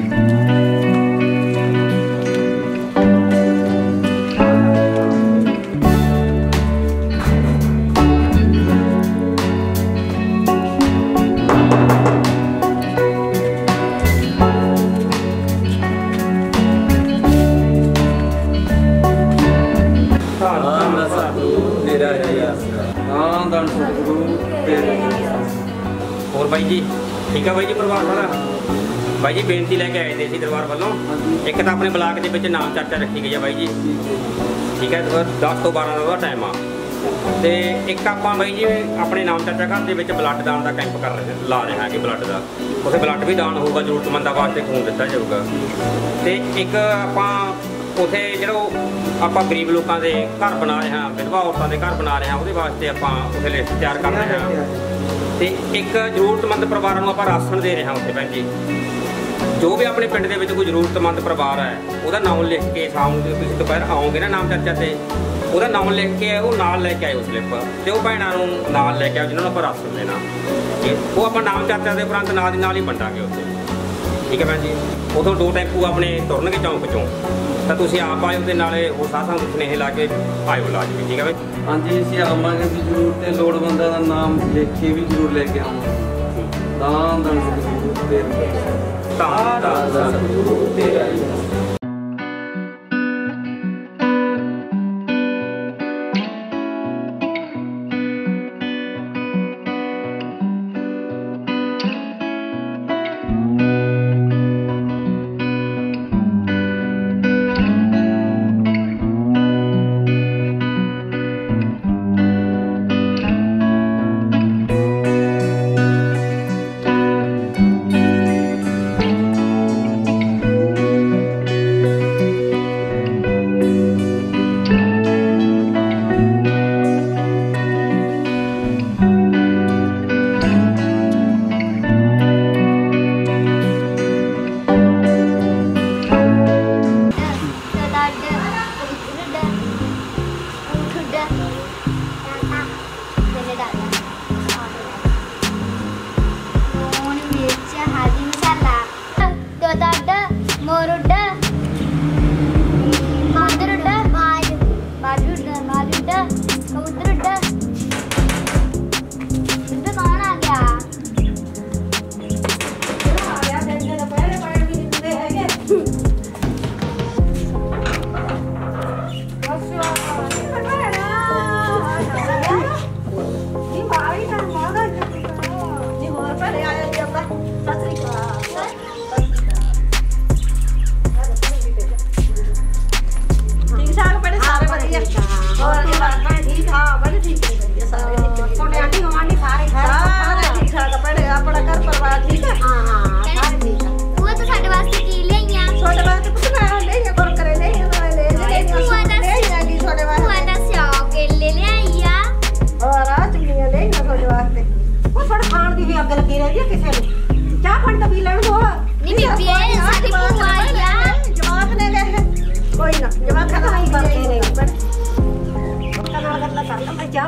ਹੋਰ ਬਾਈ ਜੀ ਠੀਕ ਆ ਬਾਈ ਜੀ ਪਰਿਵਾਰ ਸਾਰਾ? ਬਾਈ ਜੀ ਬੇਨਤੀ ਲੈ ਕੇ ਆਏ ਨੇ ਅਸੀਂ ਦਰਬਾਰ ਵੱਲੋਂ, ਇੱਕ ਤਾਂ ਆਪਣੇ ਬਲਾਕ ਦੇ ਵਿੱਚ ਨਾਮ ਚਰਚਾ ਰੱਖੀ ਗਈ ਆ ਬਾਈ ਜੀ, ਠੀਕ ਹੈ 10 ਤੋਂ 12 ਦਾ ਟਾਈਮ ਆ, ਤੇ ਇੱਕ ਆਪਾਂ ਬਾਈ ਜੀ ਆਪਣੇ ਨਾਮ ਚਰਚਾ ਘਰ ਦੇ ਵਿੱਚ ਬਲੱਡ ਦਾਨ ਦਾ ਕੈਂਪ ਲਾ ਰਹੇ ਹਾਂ ਕਿ ਬਲੱਡ ਦਾ ਉੱਥੇ ਬਲੱਡ ਵੀ ਦਾਨ ਹੋਊਗਾ, ਜ਼ਰੂਰਤਮੰਦਾਂ ਵਾਸਤੇ ਖੂਨ ਦਿੱਤਾ ਜਾਊਗਾ। ਤੇ ਇੱਕ ਆਪਾਂ ਉੱਥੇ ਜਿਹੜਾ ਆਪਾਂ ਗਰੀਬ ਲੋਕਾਂ ਦੇ ਘਰ ਬਣਾ ਰਹੇ ਹਾਂ, ਵਿਧਵਾ ਔਰਤਾਂ ਦੇ ਘਰ ਬਣਾ ਰਹੇ ਹਾਂ, ਉਹਦੇ ਵਾਸਤੇ ਆਪਾਂ ਉੱਥੇ ਲਿਸਟ ਤਿਆਰ ਕਰ ਰਹੇ ਹਾਂ। ਤੇ ਇੱਕ ਜ਼ਰੂਰਤਮੰਦ ਪਰਿਵਾਰਾਂ ਨੂੰ ਆਪਾਂ ਰਾਸ਼ਨ ਦੇ ਰਹੇ ਹਾਂ ਉੱਥੇ ਭੈਣ ਜੀ। ਜੋ ਵੀ ਆਪਣੇ ਪਿੰਡ ਦੇ ਵਿੱਚ ਕੋਈ ਜ਼ਰੂਰਤਮੰਦ ਪਰਿਵਾਰ ਹੈ ਉਹਦਾ ਨਾਮ ਲਿਖ ਕੇ ਸ਼ਾਮ ਨੂੰ ਤੁਸੀਂ ਦੁਪਹਿਰ ਆਓਗੇ ਨਾ ਨਾਮ ਚਰਚਾ ਤੇ, ਉਹਦਾ ਨਾਮ ਲਿਖ ਕੇ ਉਹ ਨਾਲ ਲੈ ਕੇ ਆਇਓ ਸਲਿੱਪ, ਤੇ ਉਹ ਭੈਣਾਂ ਨੂੰ ਨਾਲ ਲੈ ਕੇ ਆਓ ਜਿਨ੍ਹਾਂ ਨੂੰ ਆਪਾਂ ਰਾਸ਼ਨ ਦੇਣਾ। ਉਹ ਆਪਾਂ ਨਾਮ ਚਰਚਾ ਦੇ ਉਪਰੰਤ ਨਾਲ ਦੀ ਨਾਲ ਹੀ ਵੰਡਾਂਗੇ ਉੱਥੇ, ਠੀਕ ਹੈ ਭੈਣ ਜੀ। ਉਦੋਂ 2 ਟੈਂਪੂ ਆਪਣੇ ਤੁਰਨਗੇ ਚੌਂਕ 'ਚੋਂ, ਤਾਂ ਤੁਸੀਂ ਆਪ ਆਇਓ ਤੇ ਨਾਲੇ ਹੋਰ ਸਾਥਾਂ ਨੂੰ ਸੁਨੇਹੇ ਲਾ ਕੇ ਆਇਓ ਲਾਜ਼ਮੀ, ਠੀਕ ਹੈ ਬਾਈ? ਹਾਂਜੀ ਅਸੀਂ ਆਵਾਂਗੇ ਵੀ ਜ਼ਰੂਰ, ਤੇ ਲੋੜਵੰਦਾਂ ਦਾ ਨਾਮ ਲਿਖ ਕੇ ਵੀ ਜ਼ਰੂਰ ਲੈ ਕੇ ਆਵਾਂਗੇ। ਤਾਂ ਸਤਿਗੁਰੂ ਤੇਰਾ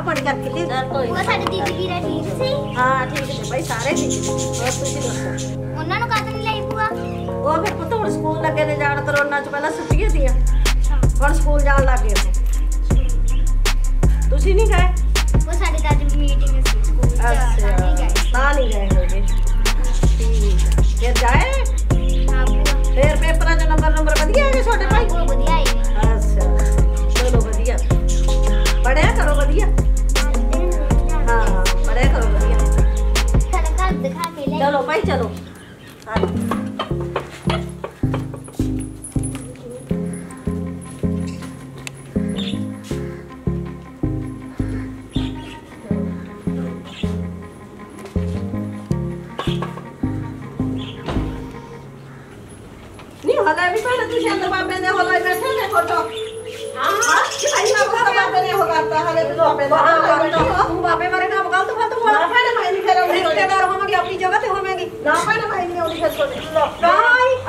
ਪਾਣੀ ਕਰਕੇ ਲਿਆ ਚੱਲ ਕੋਈ ਉਹ ਸਾਡੀ ਦੀਦੀ ਵੀਰਾ ਠੀਕ ਸੀ ਹਾਂ ਠੀਕ ਨੇ ਭਾਈ ਸਾਰੇ ਠੀਕ ਨੇ ਹੋਰ ਤੁਸੀਂ ਦੱਸੋ ਉਹਨਾਂ ਨੂੰ ਕਾਹਤੋਂ ਨਹੀਂ ਲਈ ਭੂਆ ਉਹ ਫਿਰ ਪੁੱਤ ਹੁਣ ਸਕੂਲ ਲੱਗੇ ਨੇ ਜਾਣ ਕਰੋਨਾ ਚ ਪਹਿਲਾਂ ਛੁੱਟੀਆਂ ਸੀਆਂ ਹੁਣ ਸਕੂਲ ਜਾਣ ਲੱਗ ਗਏ ਤੁਸੀਂ ਨਹੀਂ ਗਏ ਉਹ ਸਾਡੀ ਤਾਂ ਅੱਜ ਮੀਟਿੰਗ ਸੀ ਸਕੂਲ ਚ ਅੱਛਾ ਤਾਂ ਨਹੀਂ ਗਏ ਹੋਗੇ ਠੀਕ ਫਿਰ ਜਾਏ ਹਾਂ ਭੂਆ ਫਿਰ ਪੇਪਰਾਂ 'ਚ ਨੰਬਰ ਵਧੀਆ ਆ ਗਏ ਤੁਹਾਡੇ ਭਾਈ ਉਹ ਵਧੀਆ ਆਈ ਨੇ ਅੱਛਾ ਚਲੋ ਵਧੀਆ ਪੜ੍ਹਿਆ ਕਰੋ ਵਧੀਆ ਹਾਂ ਪੜ੍ਹਿਆ ਕਰੋ ਵਧੀਆ ਸਾਡਾ ਘਰ ਦਿਖਾ ਕੇ ਲੈ ਚਲੋ ਭਾਈ ਚਲੋ ਨਹੀਂ ਹਲਾ ਵੀ ਪਹਿਲਾਂ ਤੁਸੀਂ ਅੰਦਰ ਬਾਬੇ ਦੇ ਹਲਾ ਬੈਠੇ ਨੇ ਫੋਟੋ ਹਾਂ ਭਾਈ ਬਾਬੇ ਨੇ ਹੋ ਕਰਤਾ ਹਲੇ ਤੇ ਬਾਬੇ ਦਾ ਤੂੰ ਬਾਬੇ ਬਾਰੇ ਕੰਮ ਕਰ ਤੂੰ ਫਤੂ ਬੋਲ ਭੈਣ ਮੈਂ ਨਹੀਂ ਫਿਰ ਉਹਨੇ ਰਿਸ਼ਤੇਦਾਰ ਹੋਵਾਂਗੇ ਆਪਣੀ ਜਗ੍ਹਾ ਤੇ ਹੋਵਾਂਗੀ ਨਾ ਭੈਣ ਮੈਂ ਨਹੀਂ ਆਉਂਦੀ ਫਿਰ ਤੁਹਾਡੇ ਨਹੀਂ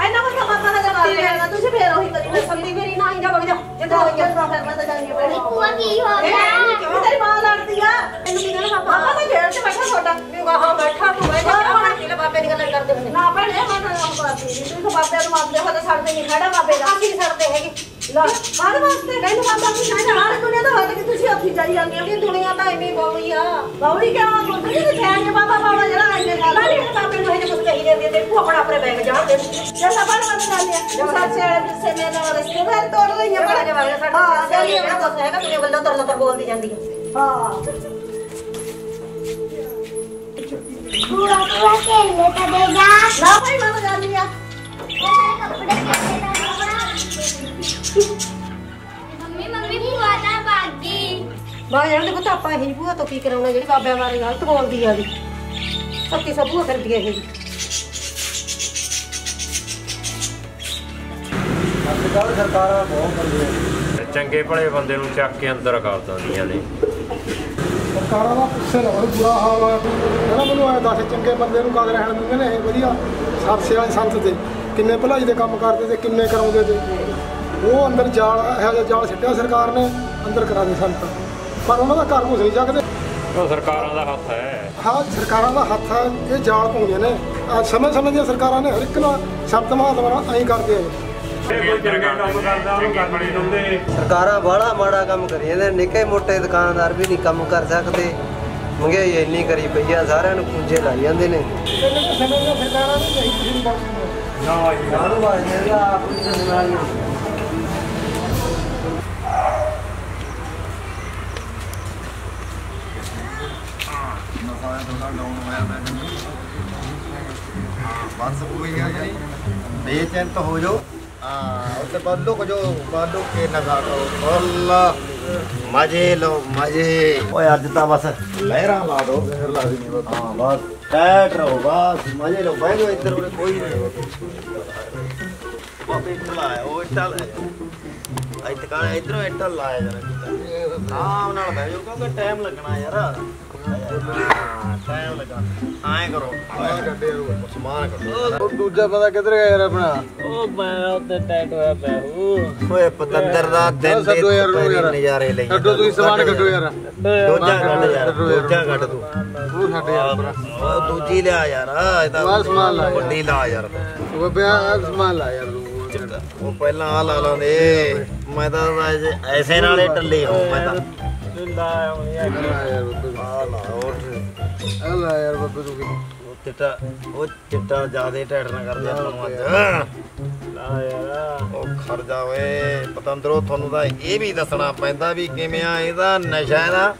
ਇਹਨਾਂ ਨੂੰ ਤਾਂ ਪਤਾ ਨਾ ਜਗਾ ਤੁਸੀਂ ਫੇਰ ਉਹੀ ਕਰੀ ਸੰਦੀ ਮੇਰੀ ਨਾ ਆਈ ਜਾ ਵਗ ਜਾ ਜਿੱਦਾਂ ਹੋਈ ਜਾ ਫਿਰ ਮੈਂ ਤਾਂ ਜਾਂਦੀ ਨਹੀਂ ਭੂਆ ਕੀ ਹੋ ਗਿਆ ਕਿਉਂ ਤੇਰੀ ਮਾਂ ਲੜਦੀ ਆ ਤੈਨੂੰ ਕੀ ਕਹਿਣਾ ਬਾਬਾ ਤਾਂ ਜੇਲ੍ਹ 'ਚ ਬੈਠਾ ਤੁਹਾਡਾ ਹਾਂ ਬੈਠਾ ਤੂੰ ਬੈਠਾ ਕਿਹੜੇ ਬਾਬੇ ਦੀ ਗੱਲ ਕਰਦੇ ਹੁੰਦੇ ਨਾ ਭੈਣ ਇਹ ਮੈਂ ਉਹ ਕਰਦੀ ਤੁਸੀਂ ਤਾਂ ਬਾਬੇ ਨੂੰ ਮੰਨਦੇ ਹੋ ਤਾਂ ਛੱਡਦੇ ਨਹੀਂ ਖੜਾ ਬਾਬੇ ਦਾ ਅਸੀਂ ਛੱਡਦੇ ਹੈਗੇ ਲਾ ਬਾਦ ਵਾਸਤੇ ਕਹਿੰਦੇ ਬਾਬਾ ਤੁਸੀਂ ਨਾ ਹਰ ਦੁਨੀਆ ਦਾ ਹੋਇਆ ਕਿ ਤੁਸੀਂ ਹੱਥੀ ਜਾਈ ਜਾਂਦੇ ਹੋ ਕਿ ਦੁਨੀਆ ਤਾਂ ਐਵੇਂ ਬੌਲੀ ਆ ਬੌਲੀ ਕਿਉਂ ਬੋਲਦੇ ਨੇ ਛੇੜ ਬਾਬਾ ਬਾਬਾ ਜਿਹੜਾ ਐਨੇ ਗੱਲ ਨਹੀਂ ਬਾਬੇ ਨੂੰ ਇਹ ਕੁਝ ਕਹੀ ਜਾਂਦੇ ਤੇ ਤੂੰ ਆਪਣਾ ਆਪਣੇ ਬੈਗ ਜਾਣ ਦੇ ਜੱਲਾ ਬਣ ਬਣ ਗੱਲ ਆ ਜੋ ਸੱਚੇ ਵਾਲੇ ਪਿੱਛੇ ਮੇਰੇ ਨਾਲ ਰਿਸ਼ਤੇਦਾਰ ਤੋੜ ਲਈਆਂ ਬੜਾ ਜਵਾਇਆ ਸਾਡਾ ਹਾਂ ਚੱਲ ਇਹ ਕੁਝ ਹੈਗਾ ਤੇਰੇ ਵੱਲੋਂ ਤਰ ਬੋਲਦੀ ਜਾਂਦੀ ਹਾਂ ਭੂਆ ਭੂਆ ਖੇਲੇ ਤਾਂ ਦੇ ਜਾ ਨਾ ਭਾਈ ਮੈਂ ਤਾਂ ਜਾਂਦੀ ਆ ਉਹ ਸਾਰੇ ਕੱਪੜੇ ਖੇਲੇ ਤਾਂ ਮੰਮੀ ਭੂਆ ਤਾਂ ਭਾਗੀ ਬਾਹਰ ਜਾਣ ਦੇ ਪੁੱਤ ਆਪਾਂ ਇਹੀ ਭੂਆ ਤੋਂ ਕੀ ਕਰਾਉਣਾ ਜਿਹੜੀ ਬਾਬਿਆਂ ਬਾਰੇ ਗਲਤ ਬੋਲਦੀ ਆ ਜੀ ਸੱਤੀ ਸਭ ਭੂਆ ਕਰਦੀ ਆ ਇਹ ਅੱਜ-ਕੱਲ੍ਹ ਸਰਕਾਰਾਂ ਬਹੁਤ ਬੰਦੇ ਚੰਗੇ ਭਲੇ ਬੰਦੇ ਨੂੰ ਚੱਕ ਕੇ ਅੰਦਰ ਕਰ ਦਿੰਦੀਆਂ ਨੇ ਸਰਕਾਰਾਂ ਦਾ ਪਿੱਛੇ ਬਹੁਤ ਬੁਰਾ ਹਾਲ ਹੋਇਆ ਕਹਿੰਦਾ ਮੈਨੂੰ ਐਂ ਦੱਸ ਚੰਗੇ ਬੰਦੇ ਨੂੰ ਕਦ ਰਹਿਣ ਦਿੰਦੇ ਨੇ ਇਹ ਵਧੀਆ ਸਰਸੇ ਵਾਲੇ ਸੰਤ ਤੇ ਕਿੰਨੇ ਭਲਾਈ ਦੇ ਕੰਮ ਕਰਦੇ ਤੇ ਕਿੰਨੇ ਕਰਾਉਂਦੇ ਤੇ ਉਹ ਅੰਦਰ ਜਾਲ ਇਹੋ ਜਿਹਾ ਜਾਲ ਸਿੱਟਿਆ ਸਰਕਾਰ ਨੇ ਅੰਦਰ ਕਰਾ ਦੇ ਸੰਤ ਪਰ ਉਹਨਾਂ ਦਾ ਘਰ ਘੁਸ ਨਹੀਂ ਸਕਦੇ ਉਹ ਸਰਕਾਰਾਂ ਦਾ ਹੱਥ ਹੈ ਹਾਂ ਸਰਕਾਰਾਂ ਦਾ ਹੱਥ ਹੈ ਇਹ ਜਾਲ ਪਾਉਂਦੇ ਨੇ ਸਮੇਂ ਸਮੇਂ ਦੀਆਂ ਸਰਕਾਰਾਂ ਨੇ ਹਰ ਇੱਕ ਨਾਲ ਸੰਤ ਮਹਾਤਮਾ ਨਾਲ ਐਂ ਕਰਦੇ ਆ ਸਰਕਾਰਾਂ ਬਾਹਲਾ ਮਾੜਾ ਕੰਮ ਕਰੀ ਜਾਂਦੇ ਨਿੱਕੇ ਮੋਟੇ ਦੁਕਾਨਦਾਰ ਵੀ ਨਹੀਂ ਕੰਮ ਕਰ ਸਕਦੇ ਮਹਿੰਗਾਈ ਇੰਨੀ ਕਰੀ ਪਈ ਆ ਸਾਰਿਆਂ ਨੂੰ ਪੁੰਜੇ ਲਾਈ ਜਾਂਦੇ ਨੇ ਸਰਕਾਰਾਂ ਨੇ ਨਹੀਂ ਕਿਸੇ ਨੂੰ ਬਖਸ਼ਣਾ बस कोई है बेचैन तो हो जाओ उससे बंदो को जो बंदो के नशा करो अल्लाह मजे लो मजे ओए आज तो बस लहरा ला दो हाँ बस टाइट रहो बस मजे लो भाई जो इधर उधर कोई नहीं वो इधर लाया वो इधर इधर इधर लाया जरा नाम नाल बैठो क्योंकि टाइम लगना यार टाइम लगा आए करो समान करो ਦੂਜਾ ਬੰਦਾ ਕਿੱਧਰ ਗਿਆ ਯਾਰ ਆਪਣਾ ਉਹ ਮੈਂ ਉੱਤੇ ਟੈਟ ਹੋਇਆ ਪਿਆ ਓਏ ਪਤੰਦਰ ਦਾ ਦਿਨ ਦੇ ਨਜ਼ਾਰੇ ਲਈ ਕੱਢੋ ਤੁਸੀਂ ਸਮਾਨ ਕੱਢੋ ਯਾਰ ਦੂਜਾ ਕੱਢ ਯਾਰ ਦੂਜਾ ਕੱਢ ਤੂੰ ਉਹ ਛੱਡ ਯਾਰ ਉਹ ਦੂਜੀ ਲਿਆ ਯਾਰ ਇਹਦਾ ਸਮਾਨ ਲਾ ਵੱਡੀ ਲਾ ਯਾਰ ਉਹ ਬਿਆ ਸਮਾਨ ਲਾ ਯਾਰ ਉਹ ਪਹਿਲਾਂ ਆ ਲਾ ਲਾਂਦੇ ਮੈਂ ਤਾਂ ਐਸੇ ਨਾਲੇ ਟੱਲੇ ਹੋ ਮੈਂ ਤਾਂ ਅੱਲਾ ਯਾਰ ਬੱਬੇ ਤੂੰ ਉਹ ਚਿੱਟਾ ਜਿਆਦੇ ਟੈਟ ਨਾ ਕਰਦੇ ਤੁਹਾਨੂੰ ਅੱਜ ਲਾ ਯਾਰ ਉਹ ਖੜ ਜਾ ਓਏ ਪਤੰਦਰੋ ਤੁਹਾਨੂੰ ਤਾਂ ਇਹ ਵੀ ਦੱਸਣਾ ਪੈਂਦਾ ਵੀ ਕਿਵੇਂ ਆ ਇਹਦਾ ਨਸ਼ਾ ਇਹਦਾ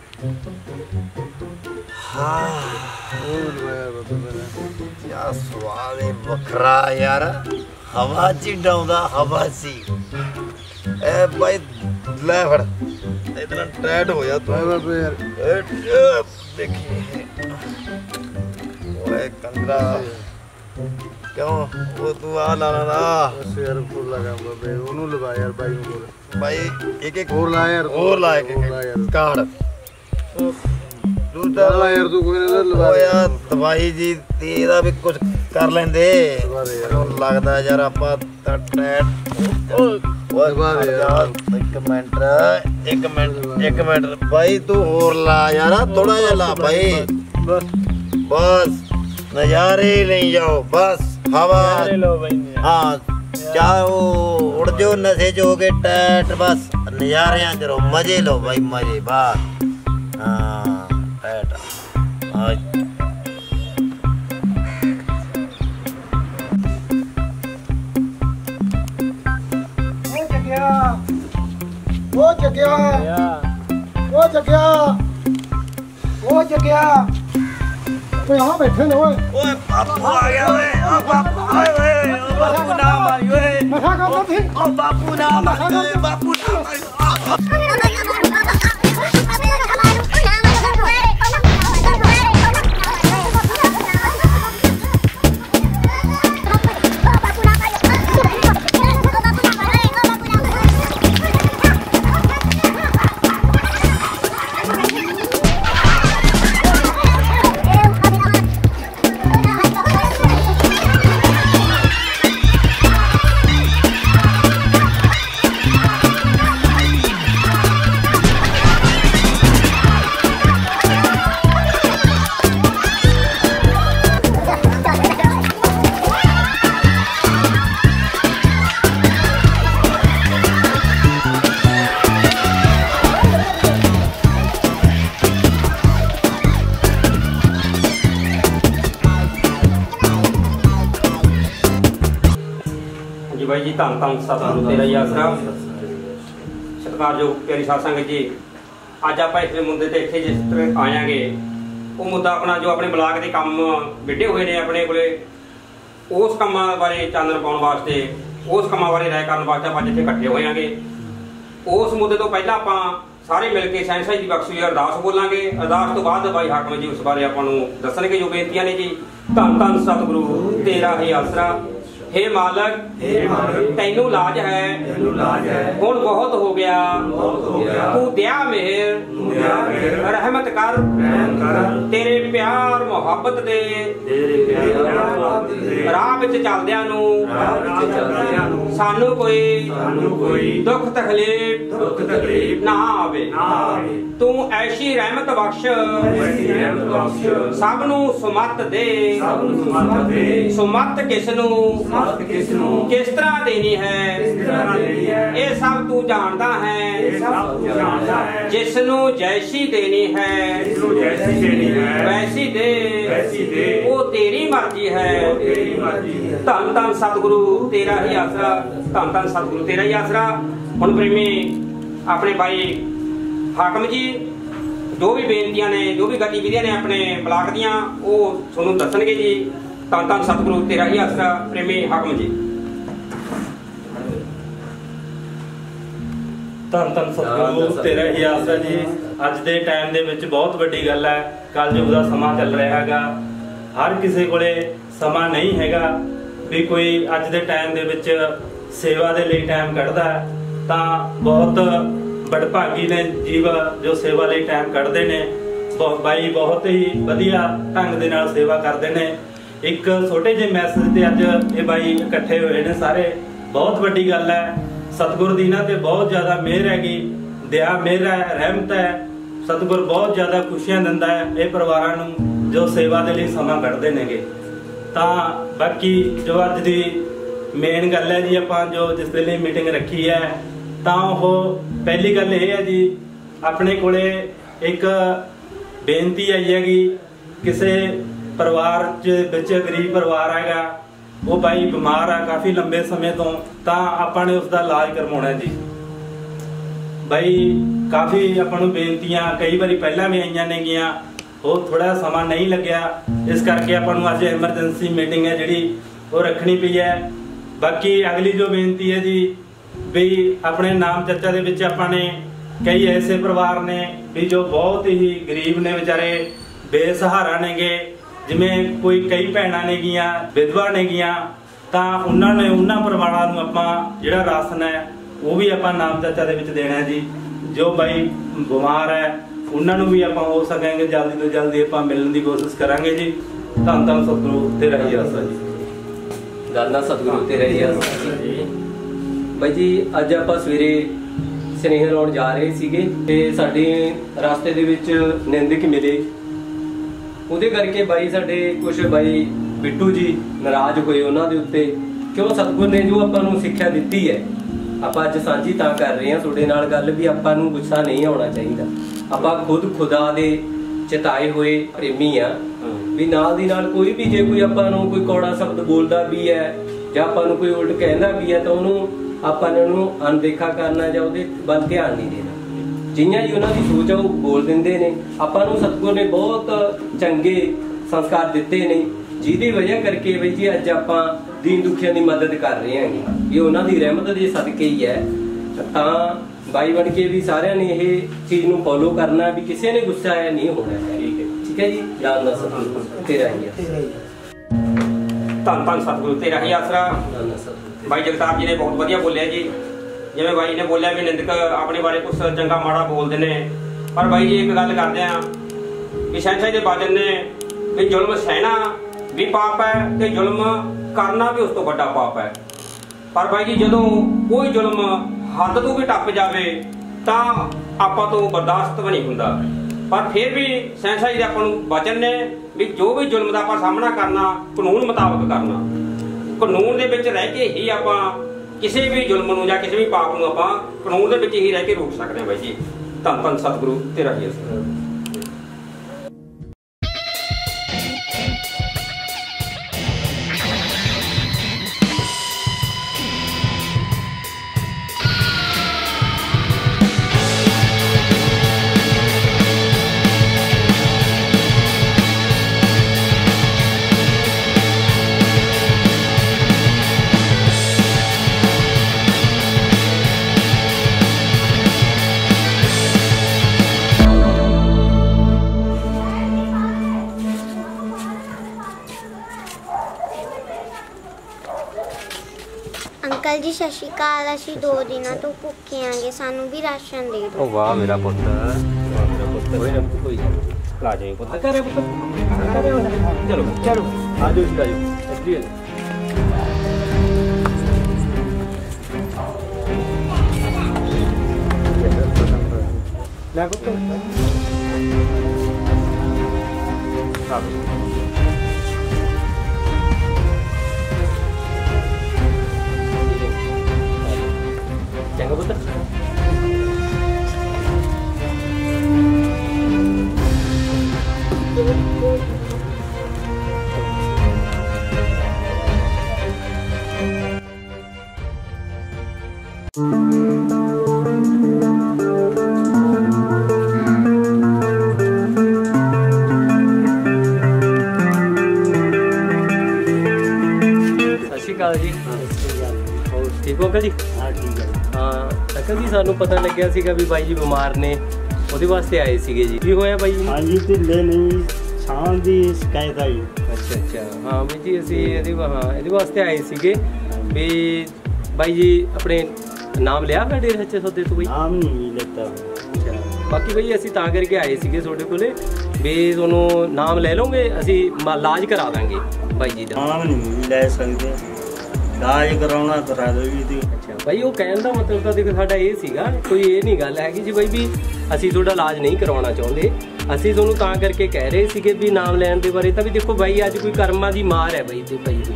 ਹਾਂ ਯਾ ਸਵਾਦ ਏ ਵੱਖਰਾ ਯਾਰ ਹਵਾ ਚ ਡਾਉਂਦਾ ਹਵਾ ਸੀ ਐ ਬਾਈ ਲੈ ਫੜ ਇਤਨਾ ਟੈਟ ਹੋ ਜਾ ਤੂੰ ਬਾਬੇ ਯਾਰ ਦੇਖੀ ਓਏ ਕੰਦਰਾ ਕਿਉਂ ਉਹ ਤੂੰ ਆ ਲਾਣਾ ਦਾ ਬਸ ਯਾਰ ਫੁੱਲ ਲਗਾ ਬਾਬੇ ਉਹਨੂੰ ਲਗਾ ਯਾਰ ਬਾਈ ਨੂੰ ਹੋਰ ਬਾਈ ਇੱਕ ਇੱਕ ਹੋਰ ਲਾ ਯਾਰ ਹੋਰ ਲਾ ਇੱਕ ਕਾਰਡ ਦੂਜਾ ਲਾ ਯਾਰ ਤੂੰ ਕੋਈ ਨਾ ਲਵਾ ਓ ਯਾਰ ਦਵਾਈ ਜੀ ਤੇ ਇਹਦਾ ਵੀ ਕੁਝ ਕਰ ਲੈਂਦੇ ਲੱਗਦਾ ਯਾਰ ਆਪਾਂ ਤਾਂ ਟੈਟ एक मिनट भाई तू और ला यार थोड़ा जा ला भाई बस नजारे नहीं जाओ बस हवा हाँ चाहो उड़ जो नशे जो के टैट बस नजारे करो मजे लो भाई मजे बस हाँ टैट वो जगया तो यहाँ बैठे ना ओए बापू आ गया ओए ओ बापू आए ओए ओ बापू ना मारी ओए नशा करता थी ओ बापू ना मारी ओए बापू ना मारी भाई जी धन धन सतगुरु तेरा ही आसरा सत्कारयोग प्यारी साध संगत जी अज आप इस मुद्दे ते इत्थे जिस तरह आयागे वो मुद्दा अपना जो अपने ब्लाक के काम विढ़े हुए ने अपने कोले उस कामां बारे चानन पाउण वास्ते उस कामां बारे राय करन वास्ते आप इत्थे इकट्ठे होयागे उस मुद्दे तो पहला आपां सारे मिल के सैंसाई की बख्शी अरदास बोलांगे अरदास तो बाद भाई हाकम जी उस बारे आपां नूं दसणगे जो बेनतियां ने जी धन धन सतगुरु तेरा ही आसरा हे मालक तैनू लाज है हुण बहुत हो गया तू दया मेहर रहमत कर तेरे प्यार मुहब्बत दे राह विच चलदियां नूं सानू कोई दुख तकलीफ ना आवे तू ऐसी रहमत बख्श सब नूं सुमत दे सुमत किस नूं किस तरह देनी है ये सब तू जानता है जिसनू जैसी देनी है वैसी दे वो तेरी मर्जी है धन धन सतगुरु तेरा ही आसरा धन धन सतगुरु तेरा ही आसरा हुण प्रेमी अपने भाई हाकम जी जो भी बेनतियां ने जो भी गतिविधियां ने अपने ब्लाक दियां वो तुहानू दसणगे जी धन धन सतगुरु तेरा ही आसरा प्रेमी हाकम जी ਧੰਨ ਧੰਨ ਸਤਿਗੁਰੂ ਤੇਰਾ ਹੀ ਆਸਰਾ ਜੀ ਅੱਜ ਦੇ ਟਾਈਮ ਦੇ ਵਿੱਚ ਬਹੁਤ ਵੱਡੀ ਗੱਲ ਹੈ ਕਲਯੁਗ ਦਾ ਸਮਾਂ ਚੱਲ ਰਿਹਾ ਹੈਗਾ ਹਰ ਕਿਸੇ ਕੋਲੇ ਸਮਾਂ ਨਹੀਂ ਹੈਗਾ ਵੀ ਕੋਈ ਅੱਜ ਦੇ ਟਾਈਮ ਦੇ ਵਿੱਚ ਸੇਵਾ ਦੇ ਲਈ ਟਾਈਮ ਕੱਢਦਾ ਤਾਂ ਬਹੁਤ ਵਡਭਾਗੀ ਨੇ ਜੀਵ ਜੋ ਸੇਵਾ ਲਈ ਟਾਈਮ ਕੱਢਦੇ ਨੇ ਬਾਈ ਬਹੁਤ ਹੀ ਵਧੀਆ ਢੰਗ ਦੇ ਨਾਲ ਸੇਵਾ ਕਰਦੇ ਨੇ ਇੱਕ ਛੋਟੇ ਜਿਹੇ ਮੈਸੇਜ ਤੇ ਅੱਜ ਇਹ ਬਾਈ ਇਕੱਠੇ ਹੋਏ ਨੇ ਸਾਰੇ ਬਹੁਤ ਵੱਡੀ ਗੱਲ ਹੈ सतगुर दी ना ते बहुत ज्यादा मेहर हैगी दया मेहर है रहमत है सतगुर बहुत ज्यादा खुशियां दिंदा है ये परिवारां नूं जो सेवा दे लई समां कढदे नेगे तां बाकी जो अज दी मेन गल है जी आपां जो जिस दे लई मीटिंग रखी है तां ओह पहली गल ये है जी अपने कोले एक बेनती आई हैगी किसे परिवार च विच गरीब परिवार हैगा वो भाई बीमार है काफी लंबे समय तो आपने उसका इलाज करवाना जी भाई काफी अपन बेनतियां कई बार पहला भी आई ने गियां वो थोड़ा समा नहीं लग्या इस करके अपन अज एमरजेंसी मीटिंग है जी वो रखनी पई है बाकी अगली जो बेनती है जी भी अपने नाम चर्चा दे विच अपने कई ऐसे परिवार ने भी जो बहुत ही गरीब ने बेचारे बेसहारा नेगे जिमें कोई कई भैणां ने गियां विधवा ने गियां तां उन्हां ने उन्हां परिवारां नूं आपां जिहड़ा राशन है वो भी आपां नाम चर्चा दे विच देना है जी जो भाई बीमार है उन्हां नूं भी आपां हो सकेंगे जल्दी तो जल्दी आपां मिलण दी कोशिश करांगे जी धन धन सतगुरु तेरा ही आसरा जी धन धन सतगुरु तेरा ही आसरा जी ਬਾਈ ਜੀ ਅੱਜ ਆਪਾਂ ਸਵੇਰੇ ਸੁਨੇਹਾ ਲਾਉਣ ਜਾ ਰਹੇ ਸੀਗੇ ਤੇ ਸਾਡੇ ਰਸਤੇ ਦੇ ਵਿੱਚ ਨਿੰਦਕ ਮਿਲੇ। ਉਹਦੇ ਕਰਕੇ ਬਾਈ ਸਾਡੇ ਕੁਝ ਬਾਈ ਬਿੱਟੂ ਜੀ ਨਾਰਾਜ਼ ਹੋਏ ਉਹਨਾਂ ਦੇ ਉੱਤੇ, ਕਿਉਂ ਸਤਿਗੁਰ ਨੇ ਜੋ ਆਪਾਂ ਨੂੰ ਸਿੱਖਿਆ ਦਿੱਤੀ ਹੈ ਆਪਾਂ ਅੱਜ ਸਾਂਝੀ ਤਾਂ ਕਰ ਰਹੇ ਹਾਂ ਤੁਹਾਡੇ ਨਾਲ ਗੱਲ ਵੀ ਆਪਾਂ ਨੂੰ ਗੁੱਸਾ ਨਹੀਂ ਆਉਣਾ ਚਾਹੀਦਾ। ਆਪਾਂ ਖੁਦ ਖੁਦਾ ਦੇ ਚਿਤਾਏ ਹੋਏ ਪ੍ਰੇਮੀ ਆ ਵੀ ਨਾਲ ਦੀ ਨਾਲ ਕੋਈ ਵੀ ਜੇ ਕੋਈ ਆਪਾਂ ਨੂੰ ਕੋਈ ਕੌੜਾ ਸ਼ਬਦ ਬੋਲਦਾ ਵੀ ਹੈ ਜਾਂ ਆਪਾਂ ਨੂੰ ਕੋਈ ਉਲਟ ਕਹਿੰਦਾ ਵੀ ਹੈ ਤਾਂ ਉਹਨੂੰ ਆਪਾਂ ਨੇ ਉਹਨੂੰ ਅਣਦੇਖਾ ਕਰਨਾ ਜਾਂ ਉਹਦੇ ਵੱਲ ਧਿਆਨ ਨਹੀਂ ਦੇਣਾ। ਜਿਹੀਆਂ ਜੀ ਉਹਨਾਂ ਦੀ ਸੋਚ ਆ ਉਹ ਬੋਲ ਦਿੰਦੇ ਨੇ। ਆਪਾਂ ਨੂੰ ਸਤਿਗੁਰ ਨੇ ਬਹੁਤ ਚੰਗੇ ਸੰਸਕਾਰ ਦਿੱਤੇ ਨੇ ਜਿਹਦੀ ਵਜ੍ਹਾ ਕਰਕੇ ਬਈ ਜੀ ਅੱਜ ਆਪਾਂ ਦੀਨ ਦੁਖੀਆਂ ਦੀ ਮਦਦ ਕਰ ਰਹੇ ਹਾਂ। ਇਹ ਉਹਨਾਂ ਦੀ ਰਹਿਮਤ ਦੇ ਸਦਕੇ ਹੀ ਹੈ। ਤਾਂ ਬਾਈ ਬਣ ਕੇ ਵੀ ਸਾਰਿਆਂ ਨੇ ਇਹ ਚੀਜ਼ ਨੂੰ ਫੋਲੋ ਕਰਨਾ ਵੀ ਕਿਸੇ ਨੇ ਗੁੱਸਾ ਆਇਆ ਨਹੀਂ ਹੋਣਾ। ਠੀਕ ਹੈ ਜੀ। ਜਾਨ ਦਾ ਸਤਿਗੁਰ ਤੇਰਾ ਹੀ ਹੈ। ਧੰਨ ਧੰਨ ਸਤਿਗੁਰੂ ਤੇਰਾ ਹੀ ਆਸਰਾ। ਬਾਈ ਜਗਤਾਰ ਜੀ ਨੇ ਬਹੁਤ ਵਧੀਆ ਬੋਲਿਆ ਜੀ। ਜਿਵੇਂ ਬਾਈ ਨੇ ਬੋਲਿਆ ਵੀ ਨਿੰਦਕ ਆਪਣੇ ਬਾਰੇ ਕੁਛ ਚੰਗਾ ਮਾੜਾ ਬੋਲਦੇ ਨੇ, ਪਰ ਬਾਈ ਜੀ ਇੱਕ ਗੱਲ ਕਰਦੇ ਆ ਵੀ ਸ਼ਹਿਨਸ਼ਾਹ ਦੇ ਬਾਦਲ ਨੇ ਵੀ ਜ਼ੁਲਮ ਸਹਿਣਾ ਵੀ ਪਾਪ ਹੈ ਤੇ ਜ਼ੁਲਮ ਕਰਨਾ ਵੀ ਉਸ ਤੋਂ ਵੱਡਾ ਪਾਪ ਹੈ। ਪਰ ਬਾਈ ਜੀ ਜਦੋਂ ਕੋਈ ਜ਼ੁਲਮ ਹੱਦ ਤੋਂ ਵੀ ਟੱਪ ਜਾਵੇ ਤਾਂ ਆਪਾਂ ਤੋਂ ਬਰਦਾਸ਼ਤ ਵੀ ਨਹੀਂ ਹੁੰਦਾ। ਪਰ ਫਿਰ ਵੀ ਸ਼ਹਿਨਸ਼ਾਹ ਜੀ ਦੇ ਆਪਾਂ ਨੂੰ ਵਚਨ ਨੇ ਵੀ ਜੋ ਵੀ ਜ਼ੁਲਮ ਦਾ ਆਪਾਂ ਸਾਹਮਣਾ ਕਰਨਾ ਕਾਨੂੰਨ ਮੁਤਾਬਕ ਕਰਨਾ। ਕਾਨੂੰਨ ਦੇ ਵਿੱਚ ਰਹਿ ਕੇ ਹੀ ਆਪਾਂ ਕਿਸੇ ਵੀ ਜ਼ੁਲਮ ਨੂੰ ਜਾਂ ਕਿਸੇ ਵੀ ਪਾਪ ਨੂੰ ਆਪਾਂ ਕਾਨੂੰਨ ਦੇ ਵਿੱਚ ਹੀ ਰਹਿ ਕੇ ਰੋਕ ਸਕਦੇ ਹਾਂ ਬਾਈ ਜੀ। ਧੰਨ ਧੰਨ ਸਤਿਗੁਰੂ ਤੇਰਾ ਹੀ ਆਸਰਾ। अंकल जी सत श्री अकाल। असीं 2 दिनों तो भुखे आंगे, सानू भी राशन दे दो। वाह मेरा पुੱਤ, वाह मेरा पुੱਤ। कोई ना कोई ला जाए पुੱਤ। करे पुੱत चलो चलो आ जाओ जी, आ जाओ इधर ਲੈ ਪੁੱਤ चंगा पुत्र। जी ठीक हो अंकल जी? हाँ ठीक है। हाँ अंकल जी सानू पता लग्या सीगा भी बाई जी बीमार ने, ਉਹਦੇ ਵਾਸਤੇ ਆਏ ਸੀਗੇ ਜੀ। ਕੀ ਹੋਇਆ ਬਾਈ ਜੀ? ਹਾਂਜੀ ਢਿੱਲੇ ਨਹੀਂ, ਸਾਹ ਦੀ ਸ਼ਿਕਾਇਤ ਆਈ। ਅੱਛਾ ਅੱਛਾ। ਹਾਂ ਬਾਈ ਜੀ ਅਸੀਂ ਇਹਦੇ ਵਾਸਤੇ ਆਏ ਸੀਗੇ ਵੀ ਬਾਈ ਜੀ ਆਪਣੇ ਨਾਮ ਲਿਆ ਸਾਡੇ ਸੱਚੇ ਸੌਦੇ ਤੋਂ ਬਾਈ? ਨਾਮ ਨਹੀਂ ਲੈਤਾ। ਅੱਛਾ ਬਾਕੀ ਬਾਈ ਅਸੀਂ ਤਾਂ ਕਰਕੇ ਆਏ ਸੀਗੇ ਤੁਹਾਡੇ ਕੋਲੇ ਵੀ ਤੁਹਾਨੂੰ ਨਾਮ ਲੈ ਲਓਗੇ, ਅਸੀਂ ਇਲਾਜ ਕਰਾ ਦਾਂਗੇ ਬਾਈ ਜੀ ਦਾ। ਨਾਮ ਨਹੀਂ ਲੈ ਸਕਦੇ, ਇਲਾਜ ਕਰਾਉਣਾ ਕਰਾ ਦੋ ਜੀ। ਅੱਛਾ ਬਾਈ ਉਹ ਕਹਿਣ ਦਾ ਮਤਲਬ ਤਾਂ ਦੇਖੋ ਸਾਡਾ ਇਹ ਸੀਗਾ, ਕੋਈ ਇਹ ਨਹੀਂ ਗੱਲ ਹੈਗੀ ਜੀ ਬਾਈ ਵੀ ਅਸੀਂ ਤੁਹਾਡਾ ਇਲਾਜ ਨਹੀਂ ਕਰਵਾਉਣਾ ਚਾਹੁੰਦੇ। ਅਸੀਂ ਤੁਹਾਨੂੰ ਤਾਂ ਕਰਕੇ ਕਹਿ ਰਹੇ ਸੀਗੇ ਵੀ ਨਾਮ ਲੈਣ ਦੇ ਬਾਰੇ ਤਾਂ ਵੀ ਦੇਖੋ ਬਾਈ ਅੱਜ ਕੋਈ ਕਰਮਾਂ ਦੀ ਮਾਰ ਹੈ ਬਾਈ ਤੇ ਬਾਈ ਦੀ,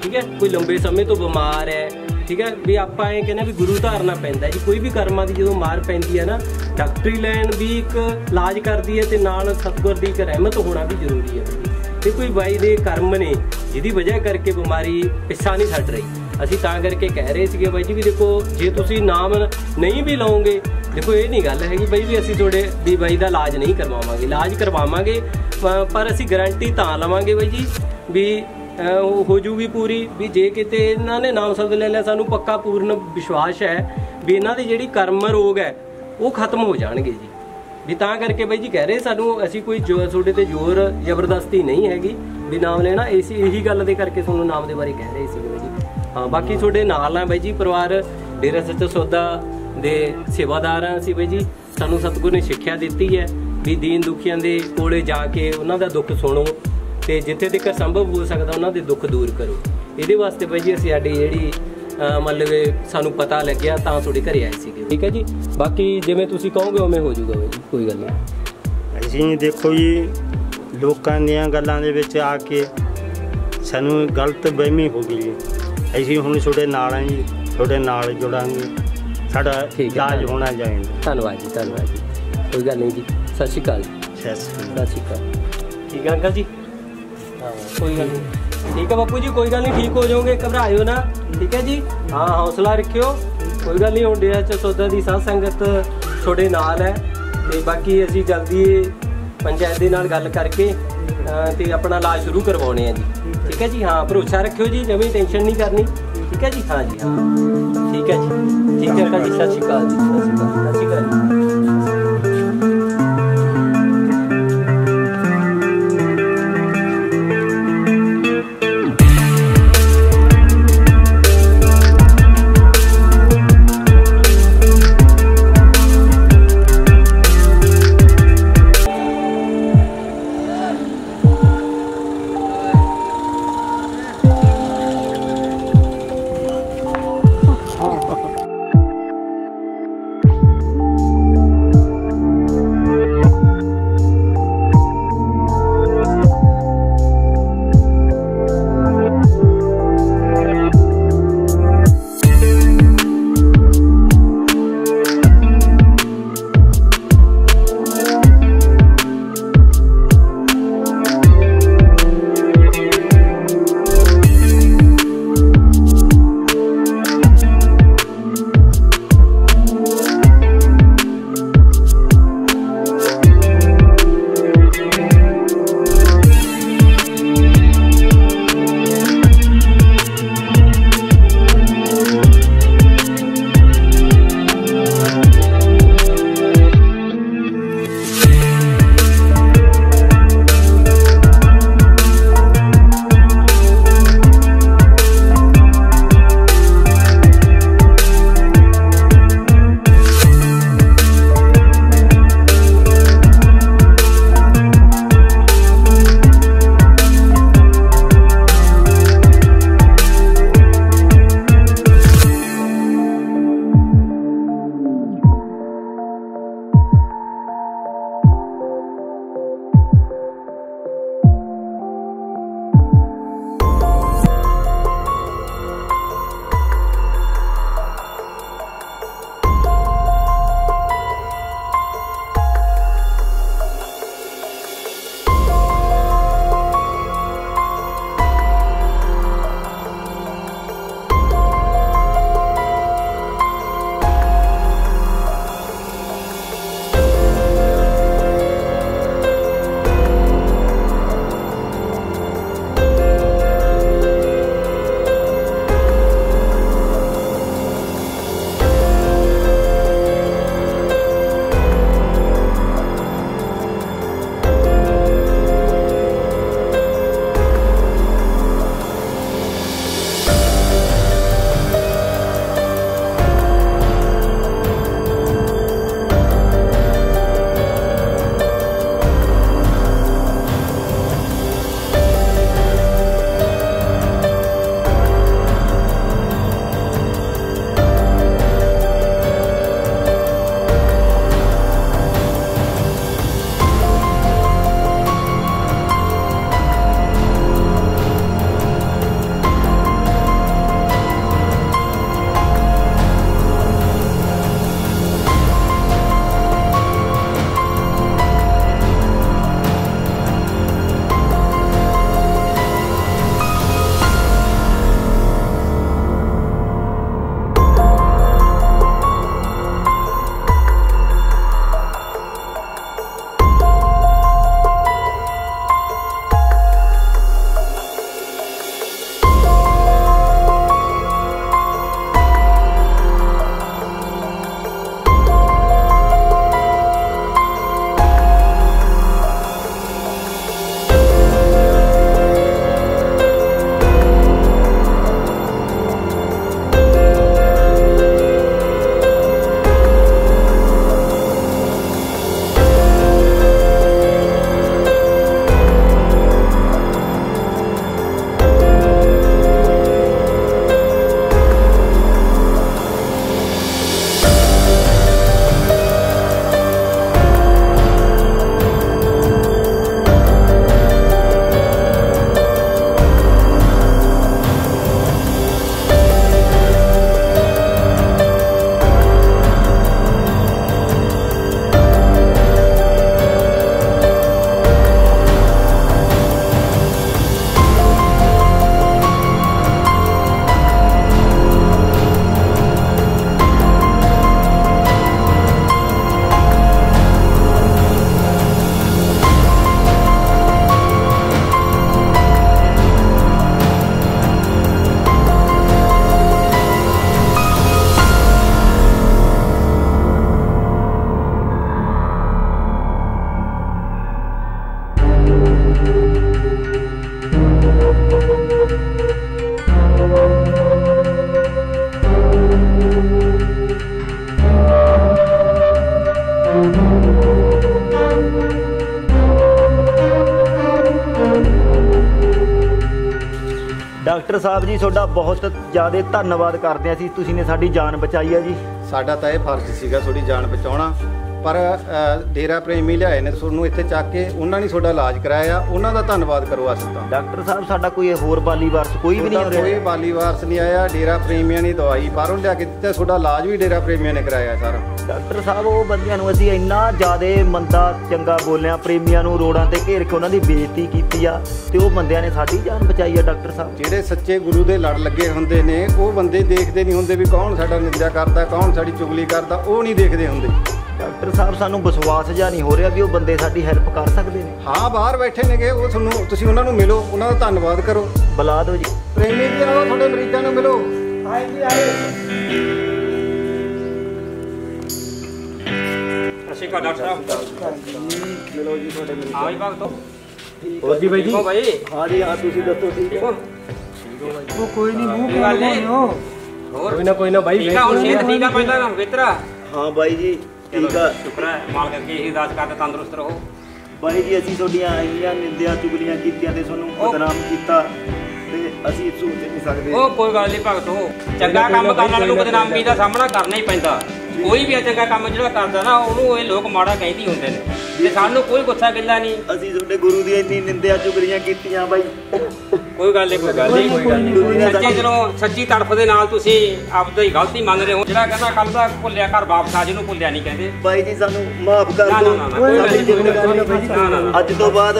ਠੀਕ ਹੈ ਕੋਈ ਲੰਬੇ ਸਮੇਂ ਤੋਂ ਬਿਮਾਰ ਹੈ, ਠੀਕ ਹੈ ਵੀ ਆਪਾਂ ਇਹ ਕਹਿੰਦੇ ਵੀ ਗੁਰੂ ਧਾਰਨਾ ਪੈਂਦਾ ਜੀ। ਕੋਈ ਵੀ ਕਰਮਾਂ ਦੀ ਜਦੋਂ ਮਾਰ ਪੈਂਦੀ ਹੈ ਨਾ ਡਾਕਟਰੀ ਲਾਈਨ ਵੀ ਇੱਕ ਇਲਾਜ ਕਰਦੀ ਹੈ ਤੇ ਨਾਲ ਸਤਿਗੁਰ ਦੀ ਇੱਕ ਰਹਿਮਤ ਹੋਣਾ ਵੀ ਜ਼ਰੂਰੀ ਹੈ। ਤੇ ਕੋਈ ਬਾਈ ਦੇ ਕਰਮ ਨੇ ਜਿਹਦੀ ਵਜ੍ਹਾ ਕਰਕੇ ਬਿਮਾਰੀ ਪਿੱਛਾ ਨਹੀਂ ਛੱਡ ਰਹੀ। ਅਸੀਂ ਤਾਂ ਕਰਕੇ ਕਹਿ ਰਹੇ ਸੀਗੇ ਬਾਈ ਜੀ ਵੀ ਦੇਖੋ ਜੇ ਤੁਸੀਂ ਨਾਮ ਨਹੀਂ ਵੀ ਲਓਗੇ, ਦੇਖੋ ਇਹ ਨਹੀਂ ਗੱਲ ਹੈਗੀ ਬਾਈ ਵੀ ਅਸੀਂ ਤੁਹਾਡੇ ਵੀ ਬਾਈ ਦਾ ਇਲਾਜ ਨਹੀਂ ਕਰਵਾਵਾਂਗੇ, ਇਲਾਜ ਕਰਵਾਵਾਂਗੇ ਪਰ ਅਸੀਂ ਗਾਰੰਟੀ ਤਾਂ ਲਵਾਂਗੇ ਬਾਈ ਜੀ ਵੀ ਹੋ ਜੂਗੀ ਪੂਰੀ ਵੀ ਜੇ ਕਿਤੇ ਇਹਨਾਂ ਨੇ ਨਾਮ ਸ਼ਬਦ ਲੈ ਲਿਆ ਸਾਨੂੰ ਪੱਕਾ ਪੂਰਨ ਵਿਸ਼ਵਾਸ ਹੈ ਵੀ ਇਹਨਾਂ ਦੀ ਜਿਹੜੀ ਕਰਮ ਰੋਗ ਹੈ ਉਹ ਖਤਮ ਹੋ ਜਾਣਗੇ ਜੀ। ਵੀ ਤਾਂ ਕਰਕੇ ਬਾਈ ਜੀ ਕਹਿ ਰਹੇ ਸਾਨੂੰ ਅਸੀਂ ਕੋਈ ਤੁਹਾਡੇ ਤੇ ਜ਼ੋਰ ਜ਼ਬਰਦਸਤੀ ਨਹੀਂ ਹੈਗੀ ਵੀ ਨਾਮ ਲੈਣਾ, ਇਹੀ ਗੱਲ ਦੇ ਕਰਕੇ ਤੁਹਾਨੂੰ ਨਾਮ ਦੇ ਬਾਰੇ ਕਹਿ ਰਹੇ ਸੀ ਬਾਈ ਜੀ। ਹਾਂ ਬਾਕੀ ਤੁਹਾਡੇ ਨਾਲ ਆ ਬਾਈ ਜੀ ਪਰਿਵਾਰ ਡੇਰਾ ਸੱਚਾ ਸੌਦਾ ਦੇ ਸੇਵਾਦਾਰ ਹਾਂ ਅਸੀਂ ਬਾਈ ਜੀ। ਸਾਨੂੰ ਸਤਿਗੁਰ ਨੇ ਸਿੱਖਿਆ ਦਿੱਤੀ ਹੈ ਵੀ ਦੀਨ ਦੁਖੀਆਂ ਦੇ ਕੋਲੇ ਜਾ ਕੇ ਉਹਨਾਂ ਦਾ ਦੁੱਖ ਸੁਣੋ ਤੇ ਜਿੱਥੇ ਤੱਕ ਸੰਭਵ ਹੋ ਸਕਦਾ ਉਹਨਾਂ ਦੇ ਦੁੱਖ ਦੂਰ ਕਰੋ। ਇਹਦੇ ਵਾਸਤੇ ਬਾਈ ਜੀ ਅਸੀਂ ਸਾਡੀ ਜਿਹੜੀ ਮਤਲਬ ਸਾਨੂੰ ਪਤਾ ਲੱਗਿਆ ਤਾਂ ਤੁਹਾਡੇ ਘਰੇ ਆਏ ਸੀਗੇ। ਠੀਕ ਹੈ ਜੀ, ਬਾਕੀ ਜਿਵੇਂ ਤੁਸੀਂ ਕਹੋਗੇ ਉਵੇਂ ਹੋ ਜਾਊਗਾ ਬਾਈ ਜੀ, ਕੋਈ ਗੱਲ ਨਹੀਂ। ਅਸੀਂ ਦੇਖੋ ਜੀ ਲੋਕਾਂ ਦੀਆਂ ਗੱਲਾਂ ਦੇ ਵਿੱਚ ਆ ਕੇ ਸਾਨੂੰ ਗਲਤ ਵਹਿਮੀ ਹੋ ਗਈ ਜੀ। ਅਸੀਂ ਹੁਣ ਤੁਹਾਡੇ ਨਾਲ ਹਾਂ ਜੀ, ਤੁਹਾਡੇ ਨਾਲ ਜੁੜਾਂਗੇ, ਸਾਡਾ ਇਲਾਜ ਹੋਣਾ ਚਾਹੀਦਾ। ਧੰਨਵਾਦ ਜੀ, ਧੰਨਵਾਦ ਜੀ, ਕੋਈ ਗੱਲ ਨਹੀਂ ਜੀ। ਸਤਿ ਸ਼੍ਰੀ ਅਕਾਲ ਜੀ। ਸਤਿ ਸ਼੍ਰੀ ਅਕਾਲ। ਠੀਕ ਹੈ ਅੰਕਲ ਜੀ, ਹਾਂ ਕੋਈ ਗੱਲ ਨਹੀਂ। ਠੀਕ ਹੈ ਬਾਪੂ ਜੀ, ਕੋਈ ਗੱਲ ਨਹੀਂ, ਠੀਕ ਹੋ ਜਾਓਗੇ, ਘਬਰਾਇਓ ਨਾ। ਠੀਕ ਹੈ ਜੀ, ਹਾਂ ਹੌਸਲਾ ਰੱਖਿਓ, ਕੋਈ ਗੱਲ ਨਹੀਂ। ਹੁਣ ਡੇਰਾ 'ਚ ਸੌਦਾ ਦੀ ਸਾਧ ਸੰਗਤ ਤੁਹਾਡੇ ਨਾਲ ਹੈ ਤੇ ਬਾਕੀ ਅਸੀਂ ਜਲਦੀ ਪੰਚਾਇਤ ਦੇ ਨਾਲ ਗੱਲ ਕਰਕੇ ਤੇ ਆਪਣਾ ਇਲਾਜ ਸ਼ੁਰੂ ਕਰਵਾਉਣੇ ਆ ਜੀ। ਠੀਕ ਹੈ ਜੀ, ਹਾਂ ਭਰੋਸਾ ਰੱਖਿਓ ਜੀ, ਜਮੀ ਟੈਨਸ਼ਨ ਨਹੀਂ ਕਰਨੀ। ਠੀਕ ਹੈ ਜੀ, ਹਾਂ ਜੀ, ਹਾਂ ਠੀਕ ਹੈ ਜੀ, ਠੀਕ ਹੈ ਅੰਕਲ ਜੀ, ਸਤਿ ਸ਼੍ਰੀ ਅਕਾਲ ਜੀ, ਸਤਿ ਸ਼੍ਰੀ ਅਕਾਲ, ਸਤਿ ਸ਼੍ਰੀ ਅਕਾਲ ਜੀ। ਡਾਕਟਰ ਸਾਹਿਬ ਜੀ ਤੁਹਾਡਾ ਬਹੁਤ ਜ਼ਿਆਦਾ ਧੰਨਵਾਦ ਕਰਦੇ ਹਾਂ ਅਸੀਂ, ਤੁਸੀਂ ਨੇ ਸਾਡੀ ਜਾਨ ਬਚਾਈ ਹੈ ਜੀ। ਸਾਡਾ ਤਾਂ ਇਹ ਫਰਜ਼ ਸੀਗਾ ਤੁਹਾਡੀ ਜਾਨ ਬਚਾਉਣਾ, ਪਰ ਡੇਰਾ ਪ੍ਰੇਮੀ ਲਿਆਏ ਨੇ ਤੁਹਾਨੂੰ ਇੱਥੇ ਚੱਕ ਕੇ, ਉਹਨਾਂ ਨੇ ਤੁਹਾਡਾ ਇਲਾਜ ਕਰਾਇਆ, ਉਹਨਾਂ ਦਾ ਧੰਨਵਾਦ ਕਰੋ। ਅਸੀਂ ਤਾਂ ਡਾਕਟਰ ਸਾਹਿਬ ਸਾਡਾ ਕੋਈ ਹੋਰ ਬਾਲੀ ਵਾਰਸ ਕੋਈ ਵੀ ਨਹੀਂ ਆ ਰਿਹਾ? ਕੋਈ ਬਾਲੀ ਵਾਰਸ ਨਹੀਂ ਆਇਆ, ਡੇਰਾ ਪ੍ਰੇਮੀਆਂ ਨੇ ਦਵਾਈ ਬਾਹਰੋਂ ਲਿਆ ਕੇ ਦਿੱਤੀ, ਤੁਹਾਡਾ ਇਲਾਜ ਵੀ ਡੇਰਾ ਪ੍ਰੇਮੀਆਂ ਨੇ ਕਰਾਇਆ ਸਾਰਾ। ਡਾਕਟਰ ਸਾਹਿਬ ਉਹ ਬੰਦਿਆਂ ਨੂੰ ਅਸੀਂ ਇੰਨਾ ਜ਼ਿਆਦਾ ਮੰਦਾ ਚੰਗਾ ਬੋਲਿਆ, ਪ੍ਰੇਮੀਆਂ ਨੂੰ ਰੋਡਾਂ ਤੇ ਘੇਰ ਕੇ ਉਹਨਾਂ ਦੀ ਬੇਇੱਜ਼ਤੀ ਕੀਤੀ ਆ, ਤੇ ਉਹ ਬੰਦਿਆਂ ਨੇ ਸਾਡੀ ਜਾਨ ਬਚਾਈ ਆ। ਡਾਕਟਰ ਸਾਹਿਬ ਜਿਹੜੇ ਸੱਚੇ ਗੁਰੂ ਦੇ ਲੜ ਲੱਗੇ ਹੁੰਦੇ ਨੇ, ਉਹ ਬੰਦੇ ਦੇਖਦੇ ਨਹੀਂ ਹੁੰਦੇ ਵੀ ਕੌਣ ਸਾਡਾ ਨਿੰਦਿਆ ਕਰਦਾ, ਕੌਣ ਸਾਡੀ ਚੁਗਲੀ ਕਰਦਾ, ਉਹ ਨਹੀਂ ਦੇਖਦੇ ਹੁੰਦੇ। ਡਾਕਟਰ ਸਾਹਿਬ ਸਾਨੂੰ ਵਿਸ਼ਵਾਸ ਜਿਹਾ ਨਹੀਂ ਹੋ ਰਿਹਾ ਵੀ ਉਹ ਬੰਦੇ ਸਾਡੀ ਹੈਲਪ ਕਰ ਸਕਦੇ ਨੇ। ਹਾਂ ਬਾਹਰ ਬੈਠੇ ਨੇਗੇ, ਉਹ ਤੁਹਾਨੂੰ, ਤੁਸੀਂ ਉਹਨਾਂ ਨੂੰ ਮਿਲੋ, ਉਹਨਾਂ ਦਾ ਧੰਨਵਾਦ ਕਰੋ। ਬੁਲਾ ਦਿਓ ਜੀ। ਪ੍ਰੇਮੀ ਜੀ ਆਓ, ਤੁਹਾਡੇ ਮਰੀਜ਼ਾਂ ਨੂੰ ਮਿਲੋ। ਆਏ ਜੀ ਆਏ। ਅਸੀਂ ਕਾ ਡਾਕਟਰ ਸਾਹਿਬ ਮਿਲੋ ਜੀ ਤੁਹਾਡੇ ਮਰੀਜ਼ਾਂ। ਆਈ ਬਾਗ ਤੋਂ ਹੋਰ ਜੀ ਬਾਈ ਜੀ? ਬਾਈ ਹਾਂ ਜੀ ਹਾਂ, ਤੁਸੀਂ ਦੱਸੋ ਠੀਕ ਹੋ? ਉਹ ਕੋਈ ਨਹੀਂ, ਮੂੰਹ ਕਿਉਂ ਹੋਰ ਕੋਈ ਨਾ ਬਾਈ। ਠੀਕ ਆ, ਹੁਣ ਸਿਹਤ ਠੀਕ ਆ ਪਹਿਲਾਂ ਨਾ ਬਿਹਤਰਾ? ਹਾਂ ਬਾਈ ਜੀ ਠੀਕ ਆ, ਸ਼ੁਕਰ ਹੈ ਮਾਲਕ ਅੱਗੇ ਇਹੀ ਅਰਦਾਸ ਕਰਦੇ ਤੰਦਰੁਸਤ ਰਹੋ। ਬਾਈ ਜੀ ਅਸੀਂ ਤੁਹਾਡੀਆਂ ਇੰਨੀਆਂ ਨਿੰਦਿਆਂ ਚੁਗਲੀਆਂ ਕੀਤੀਆਂ ਤੇ ਤੁਹਾਨੂੰ ਬਦਨਾਮ ਕੀਤਾ, ਤੇ ਅਸੀਂ ਸੋਚ ਨਹੀਂ ਸਕਦੇ। ਉਹ ਕੋਈ ਗੱਲ ਨਹੀਂ ਭਗਤੋ, ਚੰਗਾ ਕੰਮ ਕਰਨ ਵਾਲੇ ਨੂੰ ਬਦਨਾਮੀ ਦਾ ਸਾਹਮਣਾ ਕਰਨਾ ਹੀ ਪੈਂਦਾ। ਕੋਈ ਵੀ ਚੰਗਾ ਕੰਮ ਜਿਹੜਾ ਕਰਦਾ ਨਾ, ਉਹਨੂੰ ਇਹ ਲੋਕ ਮਾੜਾ ਕਹਿੰਦੇ ਹੁੰਦੇ ਨੇ, ਤੇ ਸਾਨੂੰ ਕੋਈ ਗੁੱਸਾ ਗਿੱਲਾ ਨਹੀਂ। ਅਸੀਂ ਤੁਹਾਡੇ ਗੁਰੂ ਦੀ ਇੰਨੀ ਨਿੰਦਿਆਂ ਚੁਗਲੀਆਂ ਕੀਤੀਆਂ ਬਾਈ। ਕੋਈ ਗੱਲ ਨਹੀਂ, ਕੋਈ ਗੱਲ ਨਹੀਂ। ਸੱਚੇ ਦਿਲੋਂ ਸੱਚੀ ਤਰਫ ਦੇ ਨਾਲ ਤੁਸੀਂ ਆਪਦੀ ਗਲਤੀ ਮੰਨ ਰਹੇ ਹੋ। ਜਿਹੜਾ ਕਹਿੰਦਾ ਕੱਲ ਦਾ ਭੁੱਲਿਆ ਘਰ ਵਾਪਸ ਆ, ਜਿਹਨੂੰ ਭੁੱਲਿਆ ਨਹੀਂ ਕਹਿੰਦੇ। ਬਾਈ ਜੀ ਸਾਨੂੰ ਮਾਫ ਕਰ ਦਿਓ। ਅੱਜ ਤੋਂ ਬਾਅਦ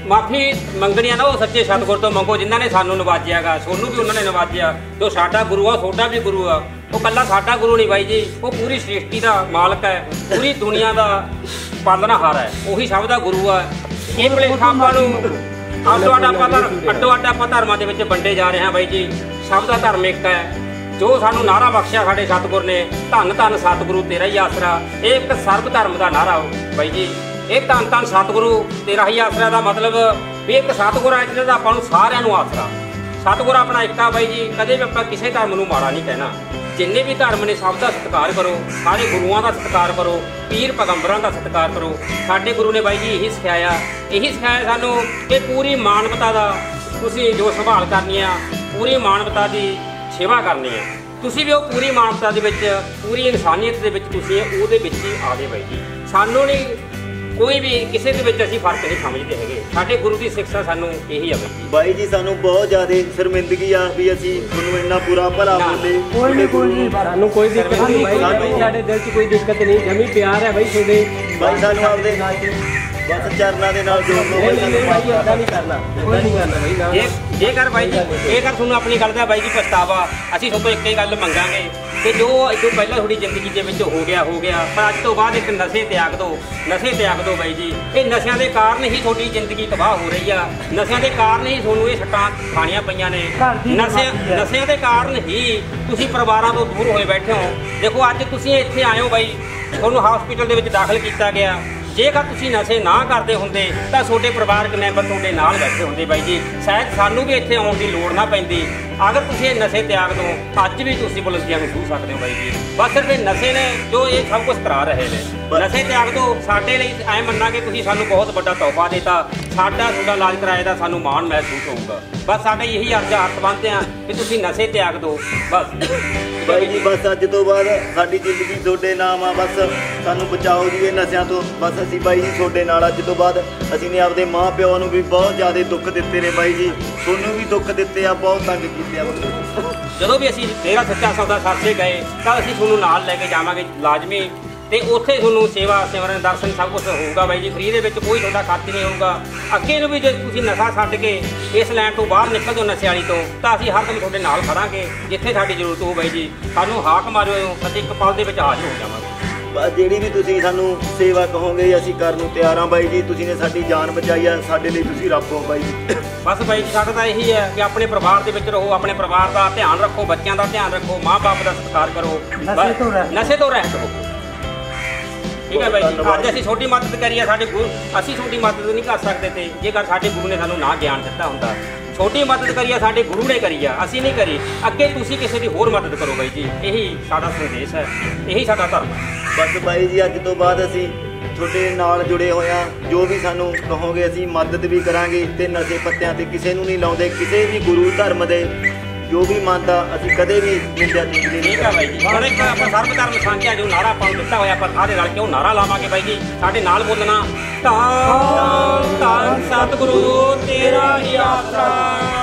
ਮਾਫੀ ਮੰਗਣੀ ਆ ਨਾ, ਉਹ ਸੱਚੇ ਸਤਿਗੁਰ ਤੋਂ ਮੰਗੋ ਜਿਨ੍ਹਾਂ ਨੇ ਸਾਨੂੰ ਨਵਾਜਿਆਗਾ। ਸੋਨੂੰ ਵੀ ਉਹਨਾਂ ਨੇ ਨਵਾਜਿਆ, ਜੋ ਸਾਡਾ ਗੁਰੂ ਆ, ਤੁਹਾਡਾ ਵੀ ਗੁਰੂ ਆ। ਉਹ ਕੱਲਾ ਸਾਡਾ ਗੁਰੂ ਨਹੀਂ ਬਾਈ ਜੀ, ਉਹ ਪੂਰੀ ਸ੍ਰਿਸ਼ਟੀ ਦਾ ਮਾਲਕ ਹੈ, ਪੂਰੀ ਦੁਨੀਆ ਦਾ ਪਾਲਣਹਾਰ ਹੈ, ਉਹੀ ਸਭ ਦਾ ਗੁਰੂ ਆ। ਇਹ ਭੁਲੇਖਾ ਆਪਾਂ ਨੂੰ ਅੱਡੋ ਅੱਡ ਆਪਾਂ ਧਰਮਾਂ ਦੇ ਵਿੱਚ ਵੰਡੇ ਜਾ ਰਹੇ ਹਾਂ ਬਾਈ ਜੀ। ਸਭ ਦਾ ਧਰਮ ਇੱਕ ਹੈ। ਜੋ ਸਾਨੂੰ ਨਾਰਾ ਬਖਸ਼ਿਆ ਸਾਡੇ ਸਤਿਗੁਰ ਨੇ, ਧੰਨ ਧੰਨ ਸਤਿਗੁਰੂ ਤੇਰਾ ਹੀ ਆਸਰਾ, ਇਹ ਇੱਕ ਸਰਬ ਧਰਮ ਦਾ ਨਾਰਾ ਬਾਈ ਜੀ। ਇਹ ਧੰਨ ਧੰਨ ਸਤਿਗੁਰੂ ਤੇਰਾ ਹੀ ਆਸਰਾ ਦਾ ਮਤਲਬ ਵੀ ਇੱਕ ਸਤਿਗੁਰ ਹੈ ਜਿਹਦਾ ਆਪਾਂ ਨੂੰ ਸਾਰਿਆਂ ਨੂੰ ਆਸਰਾ। ਸਤਿਗੁਰ ਆਪਣਾ ਇੱਕ ਆ ਬਾਈ ਜੀ, ਕਦੇ ਵੀ ਆਪਾਂ ਕਿਸੇ ਧਰਮ ਨੂੰ ਮਾੜਾ ਨਹੀਂ ਕਹਿਣਾ। ਜਿੰਨੇ ਵੀ ਧਰਮ ਨੇ ਸਭ ਦਾ ਸਤਿਕਾਰ ਕਰੋ, ਸਾਰੇ ਗੁਰੂਆਂ ਦਾ ਸਤਿਕਾਰ ਕਰੋ, ਪੀਰ ਪੈਗੰਬਰਾਂ ਦਾ ਸਤਿਕਾਰ ਕਰੋ। ਸਾਡੇ ਗੁਰੂ ਨੇ ਬਾਈ ਜੀ ਇਹੀ ਸਿਖਾਇਆ ਸਾਨੂੰ ਕਿ ਪੂਰੀ ਮਾਨਵਤਾ ਦਾ ਤੁਸੀਂ ਜੋ ਸੰਭਾਲ ਕਰਨੀ ਆ, ਪੂਰੀ ਮਾਨਵਤਾ ਦੀ ਸੇਵਾ ਕਰਨੀ ਹੈ। ਤੁਸੀਂ ਵੀ ਉਹ ਪੂਰੀ ਮਾਨਵਤਾ ਦੇ ਵਿੱਚ, ਪੂਰੀ ਇਨਸਾਨੀਅਤ ਦੇ ਵਿੱਚ ਤੁਸੀਂ ਉਹਦੇ ਵਿੱਚ ਹੀ ਆ ਗਏ ਬਾਈ ਜੀ। ਸਾਨੂੰ ਨਹੀਂ ਕੋਈ ਵੀ ਕਿਸੇ ਦੇ ਵਿੱਚ ਅਸੀਂ ਫਰਕ ਨਹੀਂ ਸਮਝਦੇ ਹੈਗੇ। ਸਾਡੇ ਗੁਰੂ ਦੀ ਸਿੱਖਿਆ ਸਾਨੂੰ ਇਹੀ ਆ ਬਾਈ ਜੀ। ਬਾਈ ਜੀ ਸਾਨੂੰ ਬਹੁਤ ਜ਼ਿਆਦਾ ਸ਼ਰਮਿੰਦਗੀ ਆ ਵੀ ਅਸੀਂ ਤੁਹਾਨੂੰ ਇੰਨਾ ਬੁਰਾ ਭਲਾ ਬੋਲੇ। ਕੋਈ ਨਹੀਂ ਸਾਨੂੰ ਕੋਈ ਦਿੱਕਤ ਨਹੀਂ ਬਾਈ, ਸਾਡੇ ਦਿਲ 'ਚ ਕੋਈ ਦਿੱਕਤ ਨਹੀਂ, ਜਮੀ ਪਿਆਰ ਹੈ ਬਾਈ ਤੁਹਾਡੇ। ਬਾਈ ਸਾਨੂੰ ਆਪਦੇ ਬਸ ਚਰਨਾਂ ਦੇ ਨਾਲ ਜੋੜ ਲਓ ਬਾਈ, ਏਦਾਂ ਨਹੀਂ ਕਰਨਾ ਬਾਈ ਨਾ। ਜੇਕਰ ਬਾਈ ਜੀ, ਜੇਕਰ ਤੁਹਾਨੂੰ ਆਪਣੀ ਗੱਲ ਦਾ ਬਾਈ ਜੀ ਪਛਤਾਵਾ, ਅਸੀਂ ਤੁਹਾਡੇ ਤੋਂ ਇੱਕ ਹੀ ਗੱਲ ਮੰਗਾਂਗੇ ਕਿ ਜੋ ਇਹ ਤੋਂ ਪਹਿਲਾਂ ਤੁਹਾਡੀ ਜ਼ਿੰਦਗੀ ਦੇ ਵਿੱਚ ਹੋ ਗਿਆ, ਪਰ ਅੱਜ ਤੋਂ ਬਾਅਦ ਇੱਕ ਨਸ਼ੇ ਤਿਆਗ ਦਿਓ ਬਾਈ ਜੀ। ਇਹ ਨਸ਼ਿਆਂ ਦੇ ਕਾਰਨ ਹੀ ਤੁਹਾਡੀ ਜ਼ਿੰਦਗੀ ਤਬਾਹ ਹੋ ਰਹੀ ਆ। ਨਸ਼ਿਆਂ ਦੇ ਕਾਰਨ ਹੀ ਤੁਹਾਨੂੰ ਇਹ ਸੱਟਾਂ ਖਾਣੀਆਂ ਪਈਆਂ ਨੇ। ਨਸ਼ਿਆਂ ਦੇ ਕਾਰਨ ਹੀ ਤੁਸੀਂ ਪਰਿਵਾਰਾਂ ਤੋਂ ਦੂਰ ਹੋਏ ਬੈਠੇ ਹੋ। ਦੇਖੋ ਅੱਜ ਤੁਸੀਂ ਇੱਥੇ ਆਏ ਹੋ ਬਾਈ, ਤੁਹਾਨੂੰ ਹਸਪੀਟਲ ਦੇ ਵਿੱਚ ਦਾਖਲ ਕੀਤਾ ਗਿਆ। ਜੇਕਰ ਤੁਸੀਂ ਨਸ਼ੇ ਨਾ ਕਰਦੇ ਹੁੰਦੇ ਤਾਂ ਤੁਹਾਡੇ ਪਰਿਵਾਰਕ ਮੈਂਬਰ ਤੁਹਾਡੇ ਨਾਲ ਬੈਠੇ ਹੁੰਦੇ ਬਾਈ ਜੀ। ਸ਼ਾਇਦ ਸਾਨੂੰ ਵੀ ਇੱਥੇ ਆਉਣ ਦੀ ਲੋੜ ਨਾ ਪੈਂਦੀ। ਅਗਰ ਤੁਸੀਂ ਇਹ ਨਸ਼ੇ ਤਿਆਗ ਦਿਓ, ਅੱਜ ਵੀ ਤੁਸੀਂ ਬੁਲੰਦੀਆਂ ਨੂੰ ਛੂਹ ਸਕਦੇ ਹੋ ਬਾਈ ਜੀ। ਬਸ ਸਿਰਫ ਇਹ ਨਸ਼ੇ ਨੇ ਜੋ ਇਹ ਸਭ ਕੁਝ ਕਰਾ ਰਹੇ ਨੇ। ਨਸ਼ੇ ਤਿਆਗ ਦਿਓ। ਸਾਡੇ ਲਈ ਐ ਮੰਨਾਂਗੇ ਤੁਸੀਂ ਸਾਨੂੰ ਬਹੁਤ ਵੱਡਾ ਤੋਹਫਾ ਦਿੱਤਾ। ਤੁਹਾਡਾ ਇਲਾਜ ਕਰਾਏ ਦਾ ਸਾਨੂੰ ਮਾਣ ਮਹਿਸੂਸ ਹੋਊਗਾ। ਬਸ ਸਾਡੇ ਇਹੀ ਹੱਥ ਬੰਨ੍ਹਦੇ ਆ ਕਿ ਤੁਸੀਂ ਨਸ਼ੇ ਤਿਆਗ ਦਿਓ ਬਸ ਬਾਈ ਜੀ। ਬਸ ਅੱਜ ਤੋਂ ਬਾਅਦ ਸਾਡੀ ਜ਼ਿੰਦਗੀ ਤੁਹਾਡੇ ਨਾਮ ਆ। ਬਸ ਸਾਨੂੰ ਬਚਾਓ ਜੀ ਇਹ ਨਸ਼ਿਆਂ ਤੋਂ। ਬਸ ਅਸੀਂ ਬਾਈ ਜੀ ਤੁਹਾਡੇ ਨਾਲ। ਅੱਜ ਤੋਂ ਬਾਅਦ ਅਸੀਂ ਨੇ ਆਪਦੇ ਮਾਂ ਪਿਓ ਨੂੰ ਵੀ ਬਹੁਤ ਜ਼ਿਆਦਾ ਦੁੱਖ ਦਿੱਤੇ ਨੇ ਬਾਈ ਜੀ, ਤੁਹਾਨੂੰ ਵੀ ਦੁੱਖ ਦਿੱਤੇ ਆ, ਬਹੁਤ ਤੰਗ ਕੀਤੇ ਆ। ਜਦੋਂ ਵੀ ਅਸੀਂ ਡੇਰਾ ਸੱਚਾ ਸੌਦਾ ਸਰਸੇ ਗਏ ਤਾਂ ਅਸੀਂ ਤੁਹਾਨੂੰ ਨਾਲ ਲੈ ਕੇ ਜਾਵਾਂਗੇ ਲਾਜ਼ਮੀ, ਤੇ ਉੱਥੇ ਤੁਹਾਨੂੰ ਸੇਵਾ ਸਿਮਰਨ ਦਰਸ਼ਨ ਸਭ ਕੁਝ ਹੋਊਗਾ ਬਾਈ ਜੀ। ਫ੍ਰੀ ਦੇ ਵਿੱਚ ਕੋਈ ਤੁਹਾਡਾ ਖਰਚ ਨਹੀਂ ਹੋਊਗਾ। ਅੱਗੇ ਨੂੰ ਵੀ ਜੇ ਤੁਸੀਂ ਨਸ਼ਾ ਛੱਡ ਕੇ ਇਸ ਲਾਈਨ ਤੋਂ ਬਾਹਰ ਨਿਕਲ ਜਾਓ ਨਸ਼ੇ ਵਾਲੀ ਤੋਂ, ਤਾਂ ਅਸੀਂ ਹਰ ਦਮ ਤੁਹਾਡੇ ਨਾਲ ਖੜਾਂਗੇ। ਜਿੱਥੇ ਸਾਡੀ ਜ਼ਰੂਰਤ ਹੋ ਬਾਈ ਜੀ ਸਾਨੂੰ ਹਾਕ ਮਾਰਿਓ, ਅਸੀਂ ਇੱਕ ਪਲ ਦੇ ਵਿੱਚ ਹਾਜ਼ਰ ਹੋ ਜਾਵਾਂਗੇ। ਬਸ ਜਿਹੜੀ ਵੀ ਤੁਸੀਂ ਸਾਨੂੰ ਸੇਵਾ ਕਹੋਗੇ ਅਸੀਂ ਕਰਨ ਨੂੰ ਤਿਆਰ ਹਾਂ ਬਾਈ ਜੀ। ਤੁਸੀਂ ਨੇ ਸਾਡੀ ਜਾਨ ਬਚਾਈ ਆ, ਸਾਡੇ ਲਈ ਤੁਸੀਂ ਰੱਬ ਹੋ ਬਾਈ ਜੀ। ਬਸ ਬਾਈ ਜੀ ਸਾਡਾ ਤਾਂ ਇਹੀ ਹੈ ਕਿ ਆਪਣੇ ਪਰਿਵਾਰ ਦੇ ਵਿੱਚ ਰਹੋ, ਆਪਣੇ ਪਰਿਵਾਰ ਦਾ ਧਿਆਨ ਰੱਖੋ, ਬੱਚਿਆਂ ਦਾ ਧਿਆਨ ਰੱਖੋ, ਮਾਂ-ਬਾਪ ਦਾ ਸਤਿਕਾਰ ਕਰੋ, ਨਸ਼ੇ ਤੋਂ ਰਹਿਤ ਰਹੋ। ਠੀਕ ਹੈ ਬਾਈ ਜੀ। ਅੱਜ ਅਸੀਂ ਛੋਟੀ ਮਦਦ ਕਰੀ ਆ, ਸਾਡੇ ਗੁਰੂ ਅਸੀਂ ਛੋਟੀ ਮਦਦ ਨਹੀਂ ਕਰ ਸਕਦੇ ਤੇ ਜੇਕਰ ਸਾਡੇ ਗੁਰੂ ਨੇ ਸਾਨੂੰ ਨਾ ਗਿਆਨ ਦਿੱਤਾ ਹੁੰਦਾ। ਛੋਟੀ ਮਦਦ ਕਰੀ ਆ ਸਾਡੇ ਗੁਰੂ ਨੇ ਕਰੀ ਆ, ਅਸੀਂ ਨਹੀਂ ਕਰੀ। ਅੱਗੇ ਤੁਸੀਂ ਕਿਸੇ ਦੀ ਹੋਰ ਮਦਦ ਕਰੋ ਬਾਈ ਜੀ। ਇਹੀ ਸਾਡਾ ਸੰਦੇਸ਼ ਹੈ, ਇਹੀ ਸਾਡਾ ਧਰਮ ਹੈ। ਬਸ ਬਾਈ ਜੀ ਅੱਜ ਤੋਂ ਬਾਅਦ ਅਸੀਂ ਤੁਹਾਡੇ ਨਾਲ ਜੁੜੇ ਹੋਇਆ। ਜੋ ਵੀ ਸਾਨੂੰ ਕਹੋਗੇ ਅਸੀਂ ਮਦਦ ਵੀ ਕਰਾਂਗੇ ਤੇ ਨਸ਼ੇ ਪੱਤਿਆਂ ਤੇ ਕਿਸੇ ਨੂੰ ਨਹੀਂ ਲਾਉਂਦੇ। ਕਿਸੇ ਵੀ ਗੁਰੂ ਧਰਮ ਦੇ ਜੋ ਵੀ ਮੰਨਦਾ ਅਸੀਂ ਕਦੇ ਵੀ ਨਿੰਦਿਆ ਨਹੀਂ। ਠੀਕ ਹੈ ਬਾਈ ਜੀ। ਹੁਣ ਇੱਕ ਆਪਾਂ ਸਰਬ ਧਰਮ ਸਾਂਝਾ ਜੋ ਨਾਰਾ ਆਪਾਂ ਨੂੰ ਦਿੱਤਾ ਹੋਇਆ ਆਪਾਂ ਸਾਰੇ ਰਲ ਕੇ ਉਹ ਨਾਰਾ ਲਾਵਾਂਗੇ ਬਾਈ ਜੀ। ਸਾਡੇ ਨਾਲ ਬੋਲਣਾ ਧੰਨ ਧੰਨ ਸਤਿਗੁਰੂ ਤੇਰਾ ਹੀ ਆਸਰਾ।